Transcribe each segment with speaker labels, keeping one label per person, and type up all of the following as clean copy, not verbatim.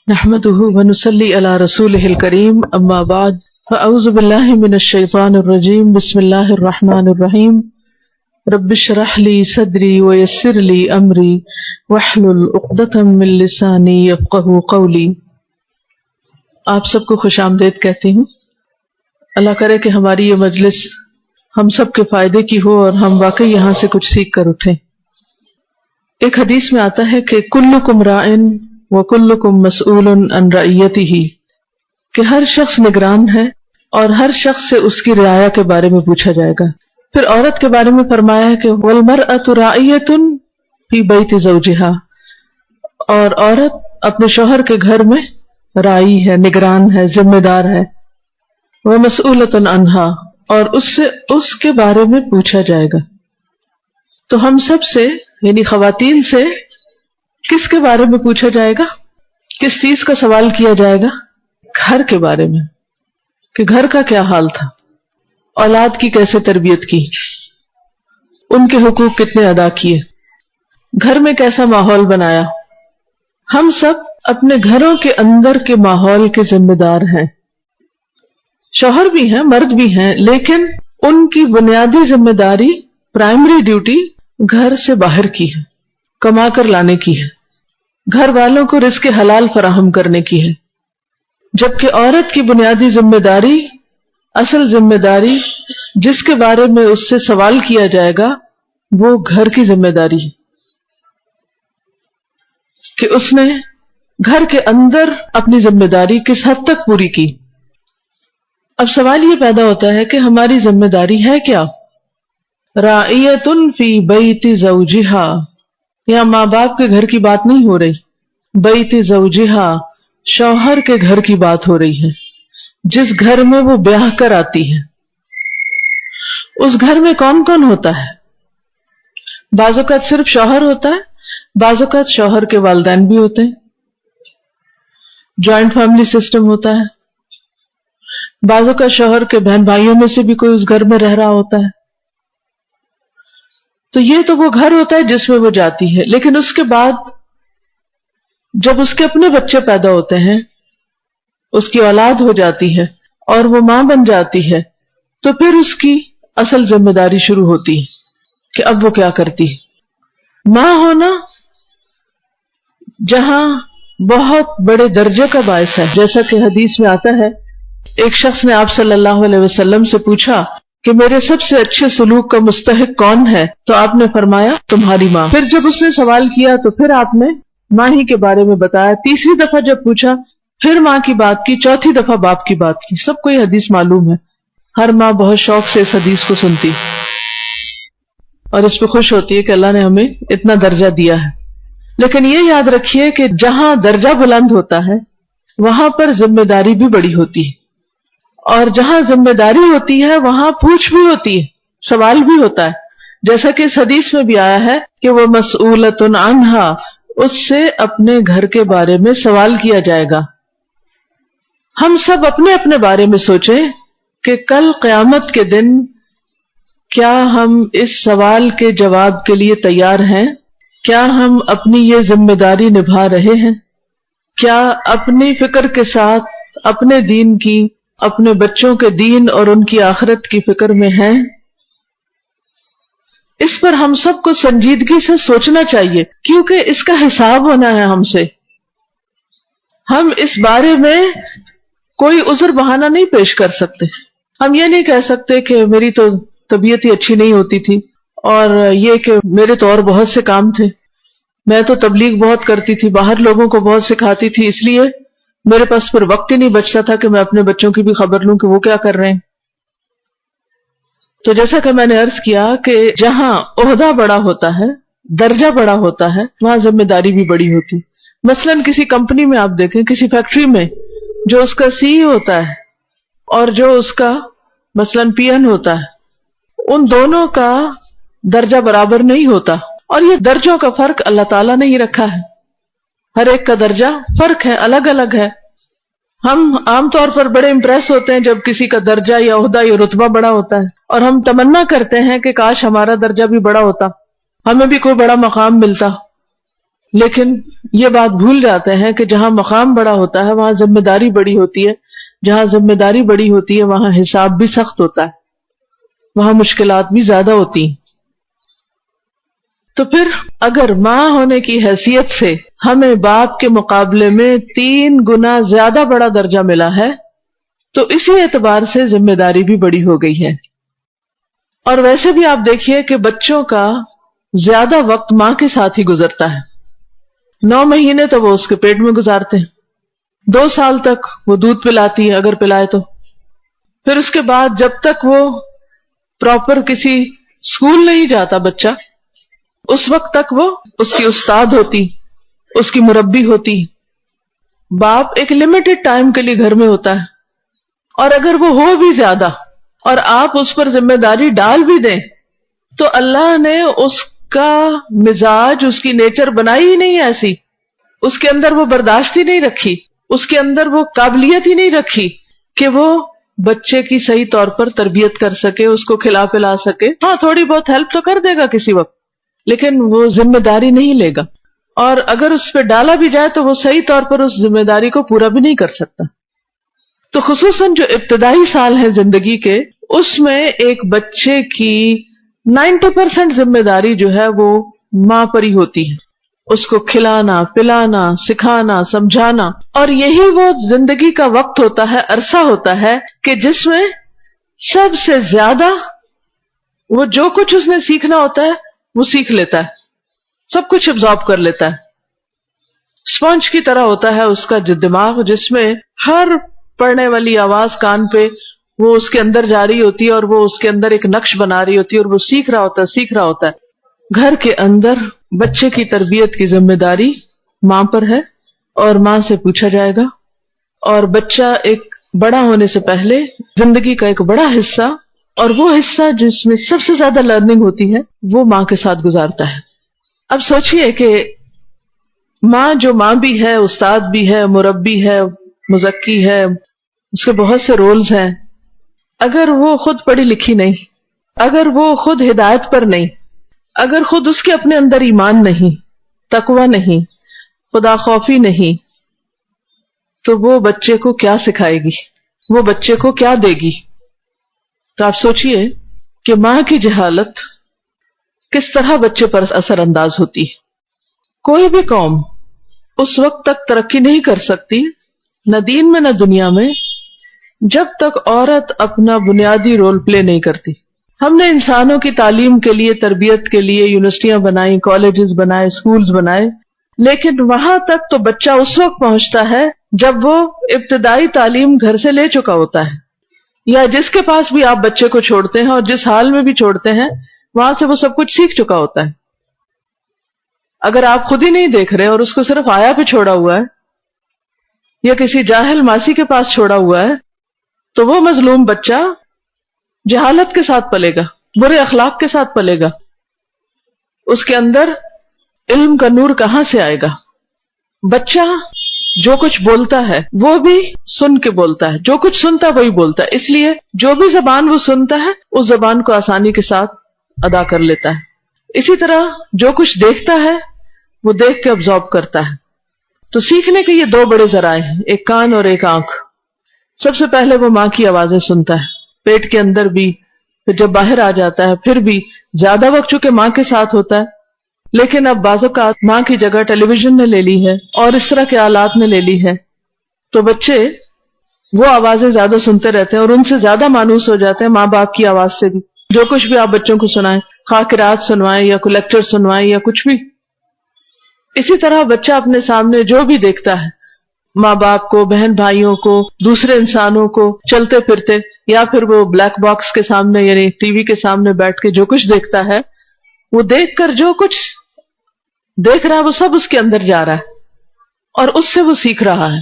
Speaker 1: نحمده ونصلي على رسوله الكريم اما بعد فاعوذ بالله من الشيطان الرجيم بسم الله الرحمن الرحيم رب اشرح لي صدري ويسر لي امري واحلل عقدة من لساني يفقهوا قولي۔ آپ سب کو خوش آمدید کہتی ہوں۔ اللہ کرے کہ ہماری یہ مجلس ہم سب کے فائدے کی ہو اور ہم واقعی یہاں سے کچھ سیکھ کر اٹھیں۔ ایک حدیث میں آتا ہے کہ کلکم راعٍ وکلکم مسئول عن رعیتہ، کہ ہر شخص نگران ہے اور ہر شخص سے اس کی رعایا کے بارے میں پوچھا جائے گا۔ پھر عورت کے بارے میں فرمایا ہے کہ والمرأۃ راعیۃ فی بیت زوجہا، اور عورت اپنے شوہر کے گھر میں راعی ہے، نگران ہے، ذمہ دار ہے۔ ومسئولۃ عنہا، اور اس سے اس کے بارے میں پوچھا جائے گا۔ تو ہم سب سے یعنی خواتین سے کس کے بارے میں پوچھا جائے گا؟ کس چیز کا سوال کیا جائے گا؟ گھر کے بارے میں، کہ گھر کا کیا حال تھا، اولاد کی کیسے تربیت کی، ان کے حقوق کتنے ادا کیے، گھر میں کیسا ماحول بنایا۔ ہم سب اپنے گھروں کے اندر کے ماحول کے ذمہ دار ہیں۔ شوہر بھی ہیں، مرد بھی ہیں، لیکن ان کی بنیادی ذمہ داری، پرائمری ڈیوٹی گھر سے باہر کی ہے، کما کر لانے کی ہے، گھر والوں کو رزق حلال فراہم کرنے کی ہے، جبکہ عورت کی بنیادی ذمہ داری، اصل ذمہ داری جس کے بارے میں اس سے سوال کیا جائے گا وہ گھر کی ذمہ داری ہے، کہ اس نے گھر کے اندر اپنی ذمہ داری کس حد تک پوری کی۔ اب سوال یہ پیدا ہوتا ہے کہ ہماری ذمہ داری ہے کیا؟ راعیۃ فی بیت زوجہا، یہاں ماں باپ کے گھر کی بات نہیں ہو رہی، بیت زوجہا شوہر کے گھر کی بات ہو رہی ہے، جس گھر میں وہ بیاہ کر آتی ہے۔ اس گھر میں کون کون ہوتا ہے؟ بعض اوقات صرف شوہر ہوتا ہے، بعض اوقات شوہر کے والدین بھی ہوتے ہیں، جوائنٹ فیملی سسٹم ہوتا ہے، بعض اوقات شوہر کے بہن بھائیوں میں سے بھی کوئی اس گھر میں رہ رہا ہوتا ہے۔ تو یہ تو وہ گھر ہوتا ہے جس میں وہ جاتی ہے، لیکن اس کے بعد جب اس کے اپنے بچے پیدا ہوتے ہیں، اس کی اولاد ہو جاتی ہے اور وہ ماں بن جاتی ہے، تو پھر اس کی اصل ذمہ داری شروع ہوتی ہے کہ اب وہ کیا کرتی ہے۔ ماں ہونا جہاں بہت بڑے درجے کا باعث ہے، جیسا کہ حدیث میں آتا ہے، ایک شخص نے آپ صلی اللہ علیہ وسلم سے پوچھا کہ میرے سب سے اچھے سلوک کا مستحق کون ہے؟ تو آپ نے فرمایا تمہاری ماں۔ پھر جب اس نے سوال کیا تو پھر آپ نے ماں ہی کے بارے میں بتایا۔ تیسری دفعہ جب پوچھا پھر ماں کی بات کی، چوتھی دفعہ باپ کی بات کی۔ سب کو یہ حدیث معلوم ہے، ہر ماں بہت شوق سے اس حدیث کو سنتی اور اس پہ خوش ہوتی ہے کہ اللہ نے ہمیں اتنا درجہ دیا ہے۔ لیکن یہ یاد رکھیے کہ جہاں درجہ بلند ہوتا ہے وہاں پر ذمہ داری بھی بڑی ہوتی ہے، اور جہاں ذمہ داری ہوتی ہے وہاں پوچھ بھی ہوتی ہے، سوال بھی ہوتا ہے، جیسا کہ اس حدیث میں بھی آیا ہے کہ وہ مسئولۃ عنہا، اس سے اپنے گھر کے بارے میں سوال کیا جائے گا۔ ہم سب اپنے اپنے بارے میں سوچیں کہ کل قیامت کے دن کیا ہم اس سوال کے جواب کے لیے تیار ہیں؟ کیا ہم اپنی یہ ذمہ داری نبھا رہے ہیں؟ کیا اپنی فکر کے ساتھ اپنے دین کی، اپنے بچوں کے دین اور ان کی آخرت کی فکر میں ہیں؟ اس پر ہم سب کو سنجیدگی سے سوچنا چاہیے، کیونکہ اس کا حساب ہونا ہے ہم سے۔ ہم اس بارے میں کوئی عذر بہانہ نہیں پیش کر سکتے۔ ہم یہ نہیں کہہ سکتے کہ میری تو طبیعت ہی اچھی نہیں ہوتی تھی، اور یہ کہ میرے تو اور بہت سے کام تھے، میں تو تبلیغ بہت کرتی تھی، باہر لوگوں کو بہت سکھاتی تھی، اس لیے میرے پاس پھر وقت ہی نہیں بچتا تھا کہ میں اپنے بچوں کی بھی خبر لوں کہ وہ کیا کر رہے ہیں۔ تو جیسا کہ میں نے عرض کیا کہ جہاں عہدہ بڑا ہوتا ہے، درجہ بڑا ہوتا ہے، وہاں ذمہ داری بھی بڑی ہوتی۔ مثلا کسی کمپنی میں آپ دیکھیں، کسی فیکٹری میں جو اس کا سی ای ہوتا ہے اور جو اس کا مثلا پی این ہوتا ہے، ان دونوں کا درجہ برابر نہیں ہوتا، اور یہ درجوں کا فرق اللہ تعالیٰ نے ہی رکھا ہے۔ ہر ایک کا درجہ فرق ہے، الگ الگ ہے۔ ہم عام طور پر بڑے امپریس ہوتے ہیں جب کسی کا درجہ یا عہدہ یا رتبہ بڑا ہوتا ہے، اور ہم تمنا کرتے ہیں کہ کاش ہمارا درجہ بھی بڑا ہوتا، ہمیں بھی کوئی بڑا مقام ملتا۔ لیکن یہ بات بھول جاتے ہیں کہ جہاں مقام بڑا ہوتا ہے وہاں ذمہ داری بڑی ہوتی ہے، جہاں ذمہ داری بڑی ہوتی ہے وہاں حساب بھی سخت ہوتا ہے، وہاں مشکلات بھی زیادہ ہوتی ہیں۔ تو پھر اگر ماں ہونے کی حیثیت سے ہمیں باپ کے مقابلے میں 3 گنا زیادہ بڑا درجہ ملا ہے تو اسی اعتبار سے ذمہ داری بھی بڑی ہو گئی ہے۔ اور ویسے بھی آپ دیکھیے کہ بچوں کا زیادہ وقت ماں کے ساتھ ہی گزرتا ہے۔ 9 مہینے تو وہ اس کے پیٹ میں گزارتے ہیں، 2 سال تک وہ دودھ پلاتی ہے اگر پلائے تو، پھر اس کے بعد جب تک وہ پراپر کسی اسکول نہیں جاتا بچہ، اس وقت تک وہ اس کی استاد ہوتی، اس کی مربی ہوتی۔ باپ ایک لمیٹڈ ٹائم کے لیے گھر میں ہوتا ہے، اور اگر وہ ہو بھی زیادہ اور آپ اس پر ذمہ داری ڈال بھی دیں تو اللہ نے اس کا مزاج، اس کی نیچر بنائی ہی نہیں ایسی، اس کے اندر وہ برداشت ہی نہیں رکھی، اس کے اندر وہ قابلیت ہی نہیں رکھی کہ وہ بچے کی صحیح طور پر تربیت کر سکے، اس کو کھلا پلا سکے۔ ہاں تھوڑی بہت ہیلپ تو کر دے گا کسی وقت، لیکن وہ ذمہ داری نہیں لے گا، اور اگر اس پہ ڈالا بھی جائے تو وہ صحیح طور پر اس ذمہ داری کو پورا بھی نہیں کر سکتا۔ تو خصوصاً جو ابتدائی سال ہیں زندگی کے، اس میں ایک بچے کی 90% ذمہ داری جو ہے وہ ماں پر ہی ہوتی ہے، اس کو کھلانا، پلانا، سکھانا، سمجھانا، اور یہی وہ زندگی کا وقت ہوتا ہے، عرصہ ہوتا ہے کہ جس میں سب سے زیادہ وہ جو کچھ اس نے سیکھنا ہوتا ہے وہ سیکھ لیتا ہے، سب کچھ ابزارب کر لیتا ہے۔ اسپونج کی طرح ہوتا ہے اس کا جو دماغ، جس میں ہر پڑھنے والی آواز کان پہ وہ اس کے اندر جا رہی ہوتی ہے، اور وہ اس کے اندر ایک نقش بنا رہی ہوتی ہے، اور وہ سیکھ رہا ہوتا ہے۔ گھر کے اندر بچے کی تربیت کی ذمہ داری ماں پر ہے، اور ماں سے پوچھا جائے گا، اور بچہ ایک بڑا ہونے سے پہلے زندگی کا ایک بڑا حصہ، اور وہ حصہ جس میں سب سے زیادہ لرننگ ہوتی ہے، وہ ماں کے ساتھ گزارتا ہے۔ اب سوچئے کہ ماں جو ماں بھی ہے، استاد بھی ہے، مربی ہے، مزکی ہے، اس کے بہت سے رولز ہیں، اگر وہ خود پڑھی لکھی نہیں، اگر وہ خود ہدایت پر نہیں، اگر خود اس کے اپنے اندر ایمان نہیں، تقوی نہیں، خدا خوفی نہیں، تو وہ بچے کو کیا سکھائے گی، وہ بچے کو کیا دے گی؟ تو آپ سوچئے کہ ماں کی جہالت کس طرح بچے پر اثر انداز ہوتی ہے۔ کوئی بھی قوم اس وقت تک ترقی نہیں کر سکتی، نہ دین میں نہ دنیا میں، جب تک عورت اپنا بنیادی رول پلے نہیں کرتی۔ ہم نے انسانوں کی تعلیم کے لیے، تربیت کے لیے یونیورسٹیاں بنائیں، کالجز بنائے، سکولز بنائے، لیکن وہاں تک تو بچہ اس وقت پہنچتا ہے جب وہ ابتدائی تعلیم گھر سے لے چکا ہوتا ہے، یا جس کے پاس بھی آپ بچے کو چھوڑتے ہیں اور جس حال میں بھی چھوڑتے ہیں وہاں سے وہ سب کچھ سیکھ چکا ہوتا ہے۔ اگر آپ خود ہی نہیں دیکھ رہے اور اس کو صرف آیا پہ چھوڑا ہوا ہے، یا کسی جاہل ماسی کے پاس چھوڑا ہوا ہے، تو وہ مظلوم بچہ جہالت کے ساتھ پلے گا، برے اخلاق کے ساتھ پلے گا، اس کے اندر علم کا نور کہاں سے آئے گا؟ بچہ جو کچھ بولتا ہے وہ بھی سن کے بولتا ہے، جو کچھ سنتا ہے وہی بولتا ہے، اس لیے جو بھی زبان وہ سنتا ہے اس زبان کو آسانی کے ساتھ ادا کر لیتا ہے۔ اسی طرح جو کچھ دیکھتا ہے وہ دیکھ کے ابزارب کرتا ہے۔ تو سیکھنے کے یہ 2 بڑے ذرائع ہیں، ایک کان اور ایک آنکھ۔ سب سے پہلے وہ ماں کی آوازیں سنتا ہے، پیٹ کے اندر بھی، پھر جب باہر آ جاتا ہے پھر بھی، زیادہ وقت چونکہ ماں کے ساتھ ہوتا ہے، لیکن اب بعض اوقات ماں کی جگہ ٹیلی ویژن نے لے لی ہے اور اس طرح کے آلات نے لے لی ہے، تو بچے وہ آوازیں زیادہ سنتے رہتے ہیں اور ان سے زیادہ مانوس ہو جاتے ہیں ماں باپ کی آواز سے بھی۔ جو کچھ بھی آپ بچوں کو سنائیں، خواہ قرات سنوائیں یا کوئی لیکچر سنوائیں یا کچھ بھی، اسی طرح بچہ اپنے سامنے جو بھی دیکھتا ہے، ماں باپ کو، بہن بھائیوں کو، دوسرے انسانوں کو، چلتے پھرتے، یا پھر وہ بلیک باکس کے سامنے یعنی ٹی وی کے سامنے بیٹھ کے جو کچھ دیکھتا ہے، وہ دیکھ کر جو کچھ دیکھ رہا ہے وہ سب اس کے اندر جا رہا ہے اور اس سے وہ سیکھ رہا ہے۔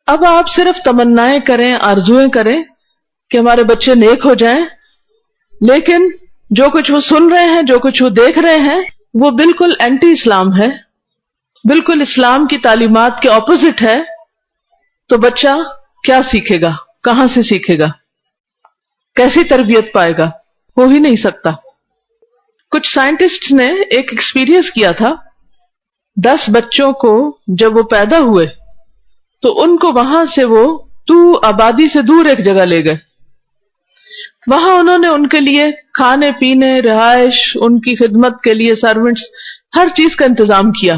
Speaker 1: اب آپ صرف تمنائیں کریں، آرزویں کریں کہ ہمارے بچے نیک ہو جائیں، لیکن جو کچھ وہ سن رہے ہیں، جو کچھ وہ دیکھ رہے ہیں، وہ بالکل اینٹی اسلام ہے، بالکل اسلام کی تعلیمات کے اپوزٹ ہے، تو بچہ کیا سیکھے گا؟ کہاں سے سیکھے گا؟ کیسی تربیت پائے گا؟ ہو ہی نہیں سکتا۔ کچھ سائنٹسٹ نے ایک ایکسپیرینس کیا تھا 10 بچوں کو جب وہ پیدا ہوئے تو ان کو وہاں سے وہ آبادی سے دور ایک جگہ لے گئے. وہاں انہوں نے ان کے لیے کھانے پینے، رہائش، ان کی خدمت کے لیے سرونٹس، ہر چیز کا انتظام کیا،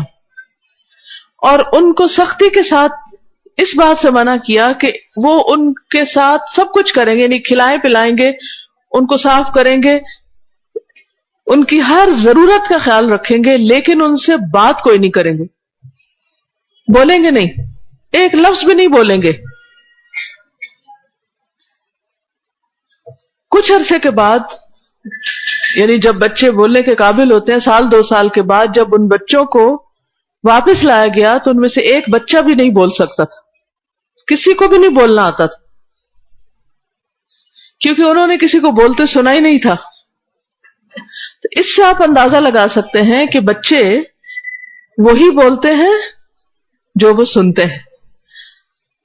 Speaker 1: اور ان کو سختی کے ساتھ اس بات سے منع کیا کہ وہ ان کے ساتھ سب کچھ کریں گے، یعنی کھلائیں پلائیں گے، ان کو صاف کریں گے، ان کی ہر ضرورت کا خیال رکھیں گے، لیکن ان سے بات کوئی نہیں کریں گے، بولیں گے نہیں، ایک لفظ بھی نہیں بولیں گے. کچھ عرصے کے بعد، یعنی جب بچے بولنے کے قابل ہوتے ہیں، 1-2 سال کے بعد جب ان بچوں کو واپس لایا گیا تو ان میں سے ایک بچہ بھی نہیں بول سکتا تھا، کسی کو بھی نہیں بولنا آتا تھا، کیونکہ انہوں نے کسی کو بولتے سنا ہی نہیں تھا. تو اس سے آپ اندازہ لگا سکتے ہیں کہ بچے وہی بولتے ہیں جو وہ سنتے ہیں.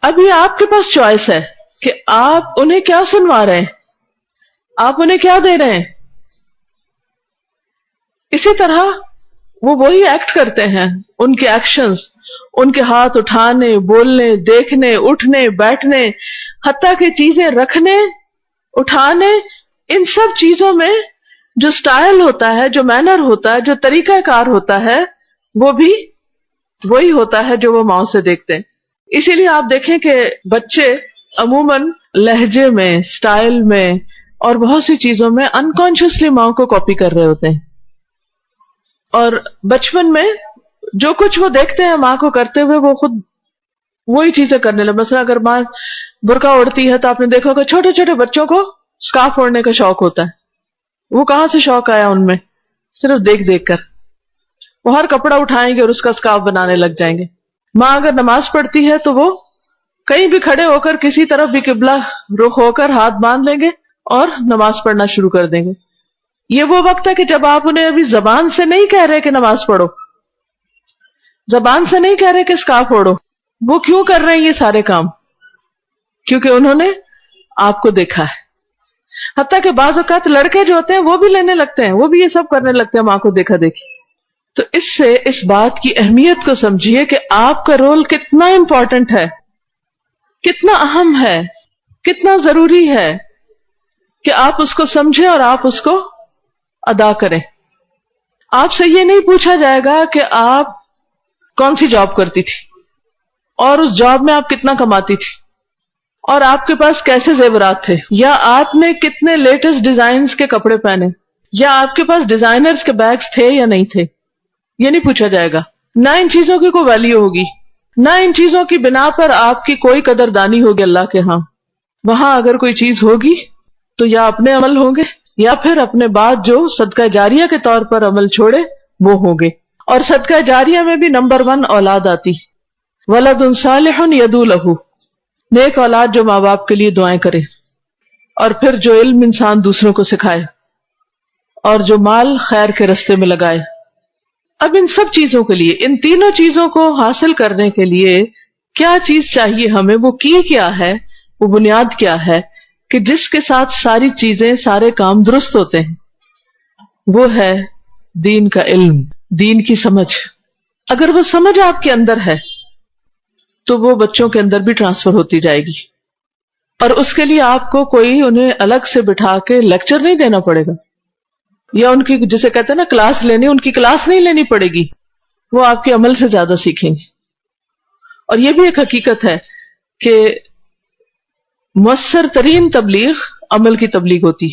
Speaker 1: اب یہ آپ کے پاس چوائس ہے کہ آپ انہیں کیا سنوا رہے ہیں، آپ انہیں کیا دے رہے ہیں. اسی طرح وہ وہی ایکٹ کرتے ہیں، ان کے ایکشنز، ان کے ہاتھ اٹھانے، بولنے، دیکھنے، اٹھنے، بیٹھنے، حتیٰ کہ چیزیں رکھنے، اٹھانے، ان سب چیزوں میں جو سٹائل ہوتا ہے، جو مینر ہوتا ہے، جو طریقہ کار ہوتا ہے، وہ بھی وہی ہوتا ہے جو وہ ماؤں سے دیکھتے ہیں. اسی لیے آپ دیکھیں کہ بچے عموماً لہجے میں، سٹائل میں اور بہت سی چیزوں میں انکانشیسلی ماں کو کاپی کر رہے ہوتے ہیں، اور بچپن میں جو کچھ وہ دیکھتے ہیں ماں کو کرتے ہوئے وہ خود وہی چیزیں کرنے لگے. مثلا اگر ماں برقع اوڑھتی ہے تو آپ نے دیکھا کہ چھوٹے چھوٹے بچوں کو سکارف اوڑھنے کا شوق ہوتا ہے. وہ کہاں سے شوق آیا ان میں؟ صرف دیکھ دیکھ کر. وہ ہر کپڑا اٹھائیں گے اور اس کا سکارف بنانے لگ جائیں گے. ماں اگر نماز پڑھتی ہے تو وہ کہیں بھی کھڑے ہو کر کسی طرف بھی قبلہ رخ ہو کر ہاتھ باندھ لیں گے اور نماز پڑھنا شروع کر دیں گے. یہ وہ وقت ہے کہ جب آپ انہیں ابھی زبان سے نہیں کہہ رہے کہ نماز پڑھو، زبان سے نہیں کہہ رہے کہ سکارف اوڑھو. وہ کیوں کر رہے ہیں یہ سارے کام؟ کیونکہ انہوں نے آپ کو دیکھا ہے. حتیٰ کہ بعض اوقات لڑکے جو ہوتے ہیں وہ بھی لینے لگتے ہیں، وہ بھی یہ سب کرنے لگتے ہیں ماں کو دیکھا دیکھی. تو اس سے اس بات کی اہمیت کو سمجھیے کہ آپ کا رول کتنا امپورٹنٹ ہے، کتنا اہم ہے، کتنا ضروری ہے کہ آپ اس کو سمجھیں اور آپ اس کو ادا کریں. آپ سے یہ نہیں پوچھا جائے گا کہ آپ کون سی جاب کرتی تھی اور اس جاب میں آپ کتنا کماتی تھی اور آپ کے پاس کیسے زیورات تھے، یا آپ نے کتنے لیٹسٹ ڈیزائنز کے کپڑے پہنے، یا آپ کے پاس ڈیزائنرز کے بیگز تھے یا نہیں تھے. یہ نہیں پوچھا جائے گا. نہ ان چیزوں کی کوئی ویلیو ہوگی، نہ ان چیزوں کی بنا پر آپ کی کوئی قدردانی ہوگی اللہ کے ہاں. وہاں اگر کوئی چیز ہوگی تو یا اپنے عمل ہوں گے یا پھر اپنے بعد جو صدقہ جاریہ کے طور پر عمل چھوڑے وہ ہوں گے. اور صدقہ جاریہ میں بھی نمبر 1 اولاد آتی، ولد صالح یدعو لہ، نیک اولاد جو ماں باپ کے لیے دعائیں کرے، اور پھر جو علم انسان دوسروں کو سکھائے، اور جو مال خیر کے رستے میں لگائے. اب ان سب چیزوں کے لیے، ان تینوں چیزوں کو حاصل کرنے کے لیے کیا چیز چاہیے ہمیں؟ وہ کی کیا ہے، وہ بنیاد کیا ہے کہ جس کے ساتھ ساری چیزیں، سارے کام درست ہوتے ہیں؟ وہ ہے دین کا علم، دین کی سمجھ. اگر وہ سمجھ آپ کے اندر ہے تو وہ بچوں کے اندر بھی ٹرانسفر ہوتی جائے گی، اور اس کے لیے آپ کو کوئی انہیں الگ سے بٹھا کے لیکچر نہیں دینا پڑے گا، یا ان کی جسے کہتے ہیں نا کلاس لینی، ان کی کلاس نہیں لینی پڑے گی. وہ آپ کے عمل سے زیادہ سیکھیں گے. اور یہ بھی ایک حقیقت ہے کہ مؤثر ترین تبلیغ عمل کی تبلیغ ہوتی،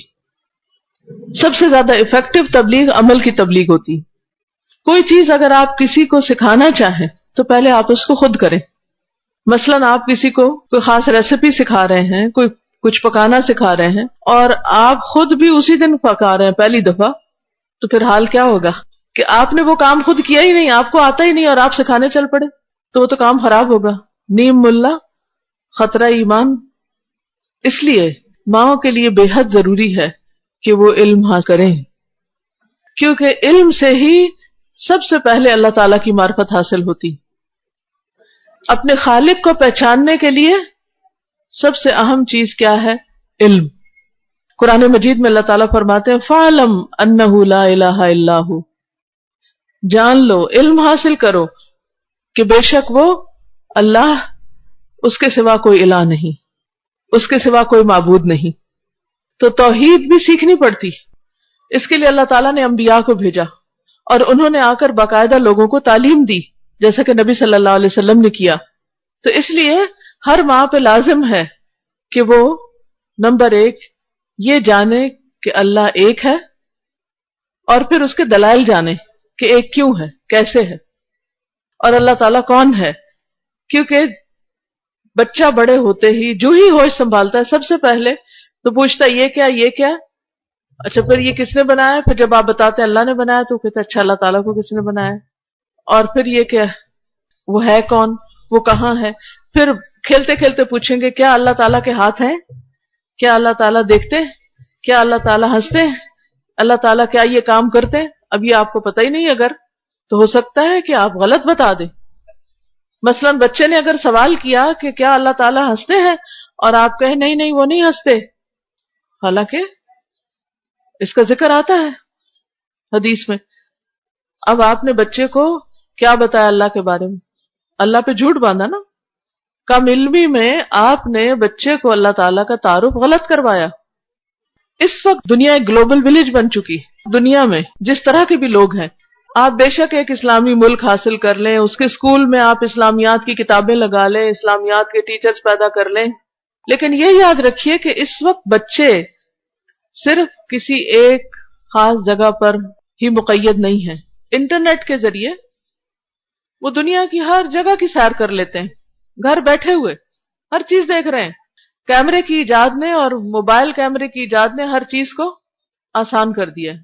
Speaker 1: سب سے زیادہ افیکٹو تبلیغ عمل کی تبلیغ ہوتی. کوئی چیز اگر آپ کسی کو سکھانا چاہیں تو پہلے آپ اس کو خود کریں. مثلا آپ کسی کو کوئی خاص ریسیپی سکھا رہے ہیں، کوئی کچھ پکانا سکھا رہے ہیں، اور آپ خود بھی اسی دن پکا رہے ہیں پہلی دفعہ، تو پھر حال کیا ہوگا کہ آپ نے وہ کام خود کیا ہی نہیں، آپ کو آتا ہی نہیں، اور آپ سکھانے چل پڑے، تو وہ تو کام خراب ہوگا. نیم ملا خطرہ ایمان. اس لیے ماؤں کے لیے بے حد ضروری ہے کہ وہ علم حاصل کریں، کیونکہ علم سے ہی سب سے پہلے اللہ تعالیٰ کی معرفت حاصل ہوتی. اپنے خالق کو پہچاننے کے لیے سب سے اہم چیز کیا ہے؟ علم. قرآن مجید میں اللہ تعالیٰ فرماتے ہیں فَاعْلَمْ أَنَّهُ لَا إِلَٰهَ إِلَّا هُوَ، جان لو، علم حاصل کرو کہ بے شک وہ اللہ، اس کے سوا کوئی الہ نہیں، اس کے سوا کوئی معبود نہیں۔ تو توحید بھی سیکھنی پڑتی، اس کے لیے اللہ تعالیٰ نے انبیاء کو بھیجا، اور انہوں نے آ کر باقاعدہ لوگوں کو تعلیم دی، جیسا کہ نبی صلی اللہ علیہ وسلم نے کیا۔ تو اس لیے ہر ماں پہ لازم ہے کہ وہ نمبر ایک یہ جانے کہ اللہ ایک ہے، اور پھر اس کے دلائل جانے کہ ایک کیوں ہے، کیسے ہے، اور اللہ تعالیٰ کون ہے۔ کیونکہ بچہ بڑے ہوتے ہی جو ہی ہوش سنبھالتا ہے سب سے پہلے تو پوچھتا ہے یہ کیا، یہ کیا، اچھا پھر یہ کس نے بنایا، پھر جب آپ بتاتے ہیں اللہ نے بنایا تو کہتے اچھا اللہ تعالیٰ کو کس نے بنایا، اور پھر یہ کیا، وہ ہے کون، وہ کہاں ہے۔ پھر کھیلتے کھیلتے پوچھیں گے کیا اللہ تعالیٰ کے ہاتھ ہیں، کیا اللہ تعالیٰ دیکھتے ہیں، کیا اللہ تعالیٰ ہنستے ہیں، اللہ تعالیٰ کیا یہ کام کرتے ہیں۔ اب یہ آپ کو پتہ ہی نہیں اگر تو ہو سکتا ہے کہ آپ غلط بتا دیں۔ مثلا بچے نے اگر سوال کیا کہ کیا اللہ تعالیٰ ہنستے ہیں، اور آپ کہیں نہیں نہیں وہ نہیں ہنستے، حالانکہ اس کا ذکر آتا ہے حدیث میں۔ اب آپ نے بچے کو کیا بتایا اللہ کے بارے میں، اللہ پہ جھوٹ باندھا نا۔ کم علمی میں آپ نے بچے کو اللہ تعالیٰ کا تعارف غلط کروایا۔ اس وقت دنیا ایک گلوبل ولیج بن چکی ہے۔ دنیا میں جس طرح کے بھی لوگ ہیں، آپ بے شک ایک اسلامی ملک حاصل کر لیں، اس کے اسکول میں آپ اسلامیات کی کتابیں لگا لیں، اسلامیات کے ٹیچرز پیدا کر لیں، لیکن یہ یاد رکھیے کہ اس وقت بچے صرف کسی ایک خاص جگہ پر ہی مقید نہیں ہیں۔ انٹرنیٹ کے ذریعے وہ دنیا کی ہر جگہ کی سیر کر لیتے ہیں، گھر بیٹھے ہوئے ہر چیز دیکھ رہے ہیں۔ کیمرے کی ایجاد نے اور موبائل کیمرے کی ایجاد نے ہر چیز کو آسان کر دیا ہے۔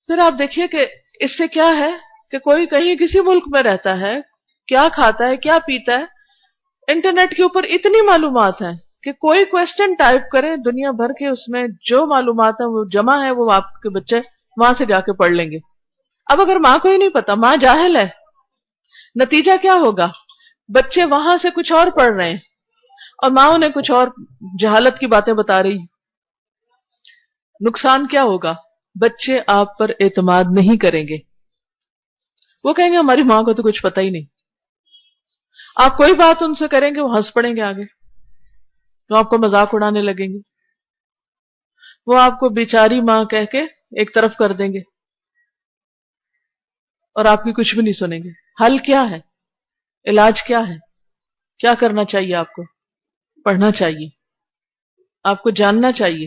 Speaker 1: پھر آپ دیکھیے کہ اس سے کیا ہے کہ کوئی کہیں کسی ملک میں رہتا ہے، کیا کھاتا ہے، کیا پیتا ہے، انٹرنیٹ کے اوپر اتنی معلومات ہیں کہ کوئی کوسچن ٹائپ کرے دنیا بھر کے، اس میں جو معلومات ہیں وہ جمع ہے، وہ آپ کے بچے وہاں سے جا کے پڑھ لیں گے۔ اب اگر ماں کو ہی نہیں پتا، ماں جاہل ہے، نتیجہ کیا ہوگا؟ بچے وہاں سے کچھ اور پڑھ رہے ہیں اور ماں انہیں کچھ اور جہالت کی باتیں بتا رہی۔ نقصان کیا ہوگا؟ بچے آپ پر اعتماد نہیں کریں گے، وہ کہیں گے ہماری ماں کو تو کچھ پتہ ہی نہیں۔ آپ کوئی بات ان سے کریں گے وہ ہنس پڑیں گے، آگے تو آپ کو مذاق اڑانے لگیں گے، وہ آپ کو بیچاری ماں کہہ کے ایک طرف کر دیں گے اور آپ کی کچھ بھی نہیں سنیں گے۔ حل کیا ہے؟ علاج کیا ہے؟ کیا کرنا چاہیے؟ آپ کو پڑھنا چاہیے، آپ کو جاننا چاہیے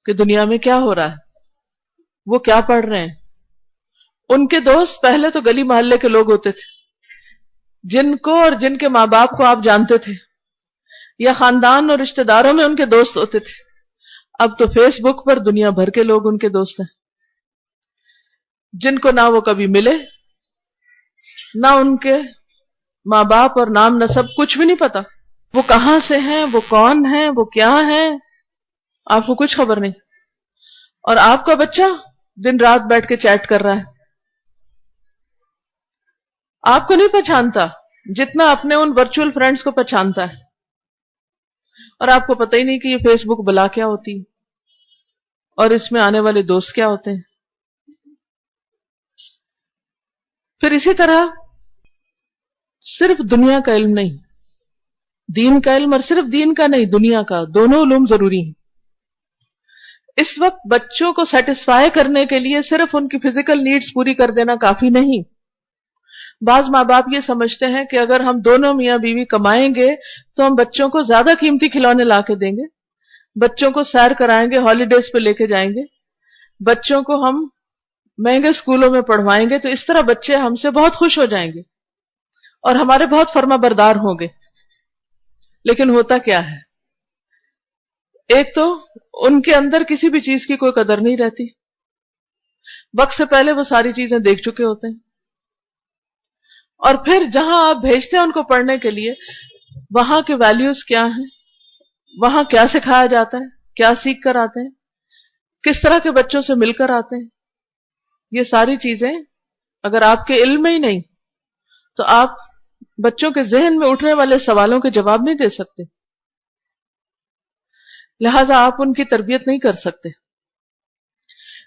Speaker 1: کہ دنیا میں کیا ہو رہا ہے، وہ کیا پڑھ رہے ہیں۔ ان کے دوست پہلے تو گلی محلے کے لوگ ہوتے تھے، جن کو اور جن کے ماں باپ کو آپ جانتے تھے، یا خاندان اور رشتہ داروں میں ان کے دوست ہوتے تھے۔ اب تو فیس بک پر دنیا بھر کے لوگ ان کے دوست ہیں، جن کو نہ وہ کبھی ملے، نہ ان کے ماں باپ اور نام نسب کچھ بھی نہیں پتا، وہ کہاں سے ہیں، وہ کون ہیں، وہ کیا ہیں، آپ کو کچھ خبر نہیں۔ اور آپ کا بچہ دن رات بیٹھ کے چیٹ کر رہا ہے، آپ کو نہیں پہچانتا جتنا اپنے ان ورچوئل فرینڈز کو پہچانتا ہے، اور آپ کو پتہ ہی نہیں کہ یہ فیس بک بلا کیا ہوتی ہے اور اس میں آنے والے دوست کیا ہوتے ہیں۔ پھر اسی طرح صرف دنیا کا علم نہیں، دین کا علم، اور صرف دین کا نہیں دنیا کا، دونوں علوم ضروری ہیں۔ اس وقت بچوں کو سیٹسفائی کرنے کے لیے صرف ان کی فزیکل نیڈز پوری کر دینا کافی نہیں۔ بعض ماں باپ یہ سمجھتے ہیں کہ اگر ہم دونوں میاں بیوی کمائیں گے تو ہم بچوں کو زیادہ قیمتی کھلونے لا کے دیں گے، بچوں کو سیر کرائیں گے، ہالیڈیز پہ لے کے جائیں گے، بچوں کو ہم مہنگے اسکولوں میں پڑھوائیں گے، تو اس طرح بچے ہم سے بہت خوش ہو جائیں گے اور ہمارے بہت فرما بردار ہوں گے۔ لیکن ہوتا کیا ہے؟ ایک تو ان کے اندر کسی بھی چیز کی کوئی قدر نہیں رہتی، وقت سے پہلے وہ ساری چیزیں دیکھ چکے ہوتے ہیں، اور پھر جہاں آپ بھیجتے ہیں ان کو پڑھنے کے لیے، وہاں کے ویلیوز کیا ہیں، وہاں کیا سکھایا جاتا ہے، کیا سیکھ کر آتے ہیں، کس طرح کے بچوں سے مل کر آتے ہیں، یہ ساری چیزیں اگر آپ کے علم میں ہی نہیں تو آپ بچوں کے ذہن میں اٹھنے والے سوالوں کے جواب نہیں دے سکتے، لہذا آپ ان کی تربیت نہیں کر سکتے۔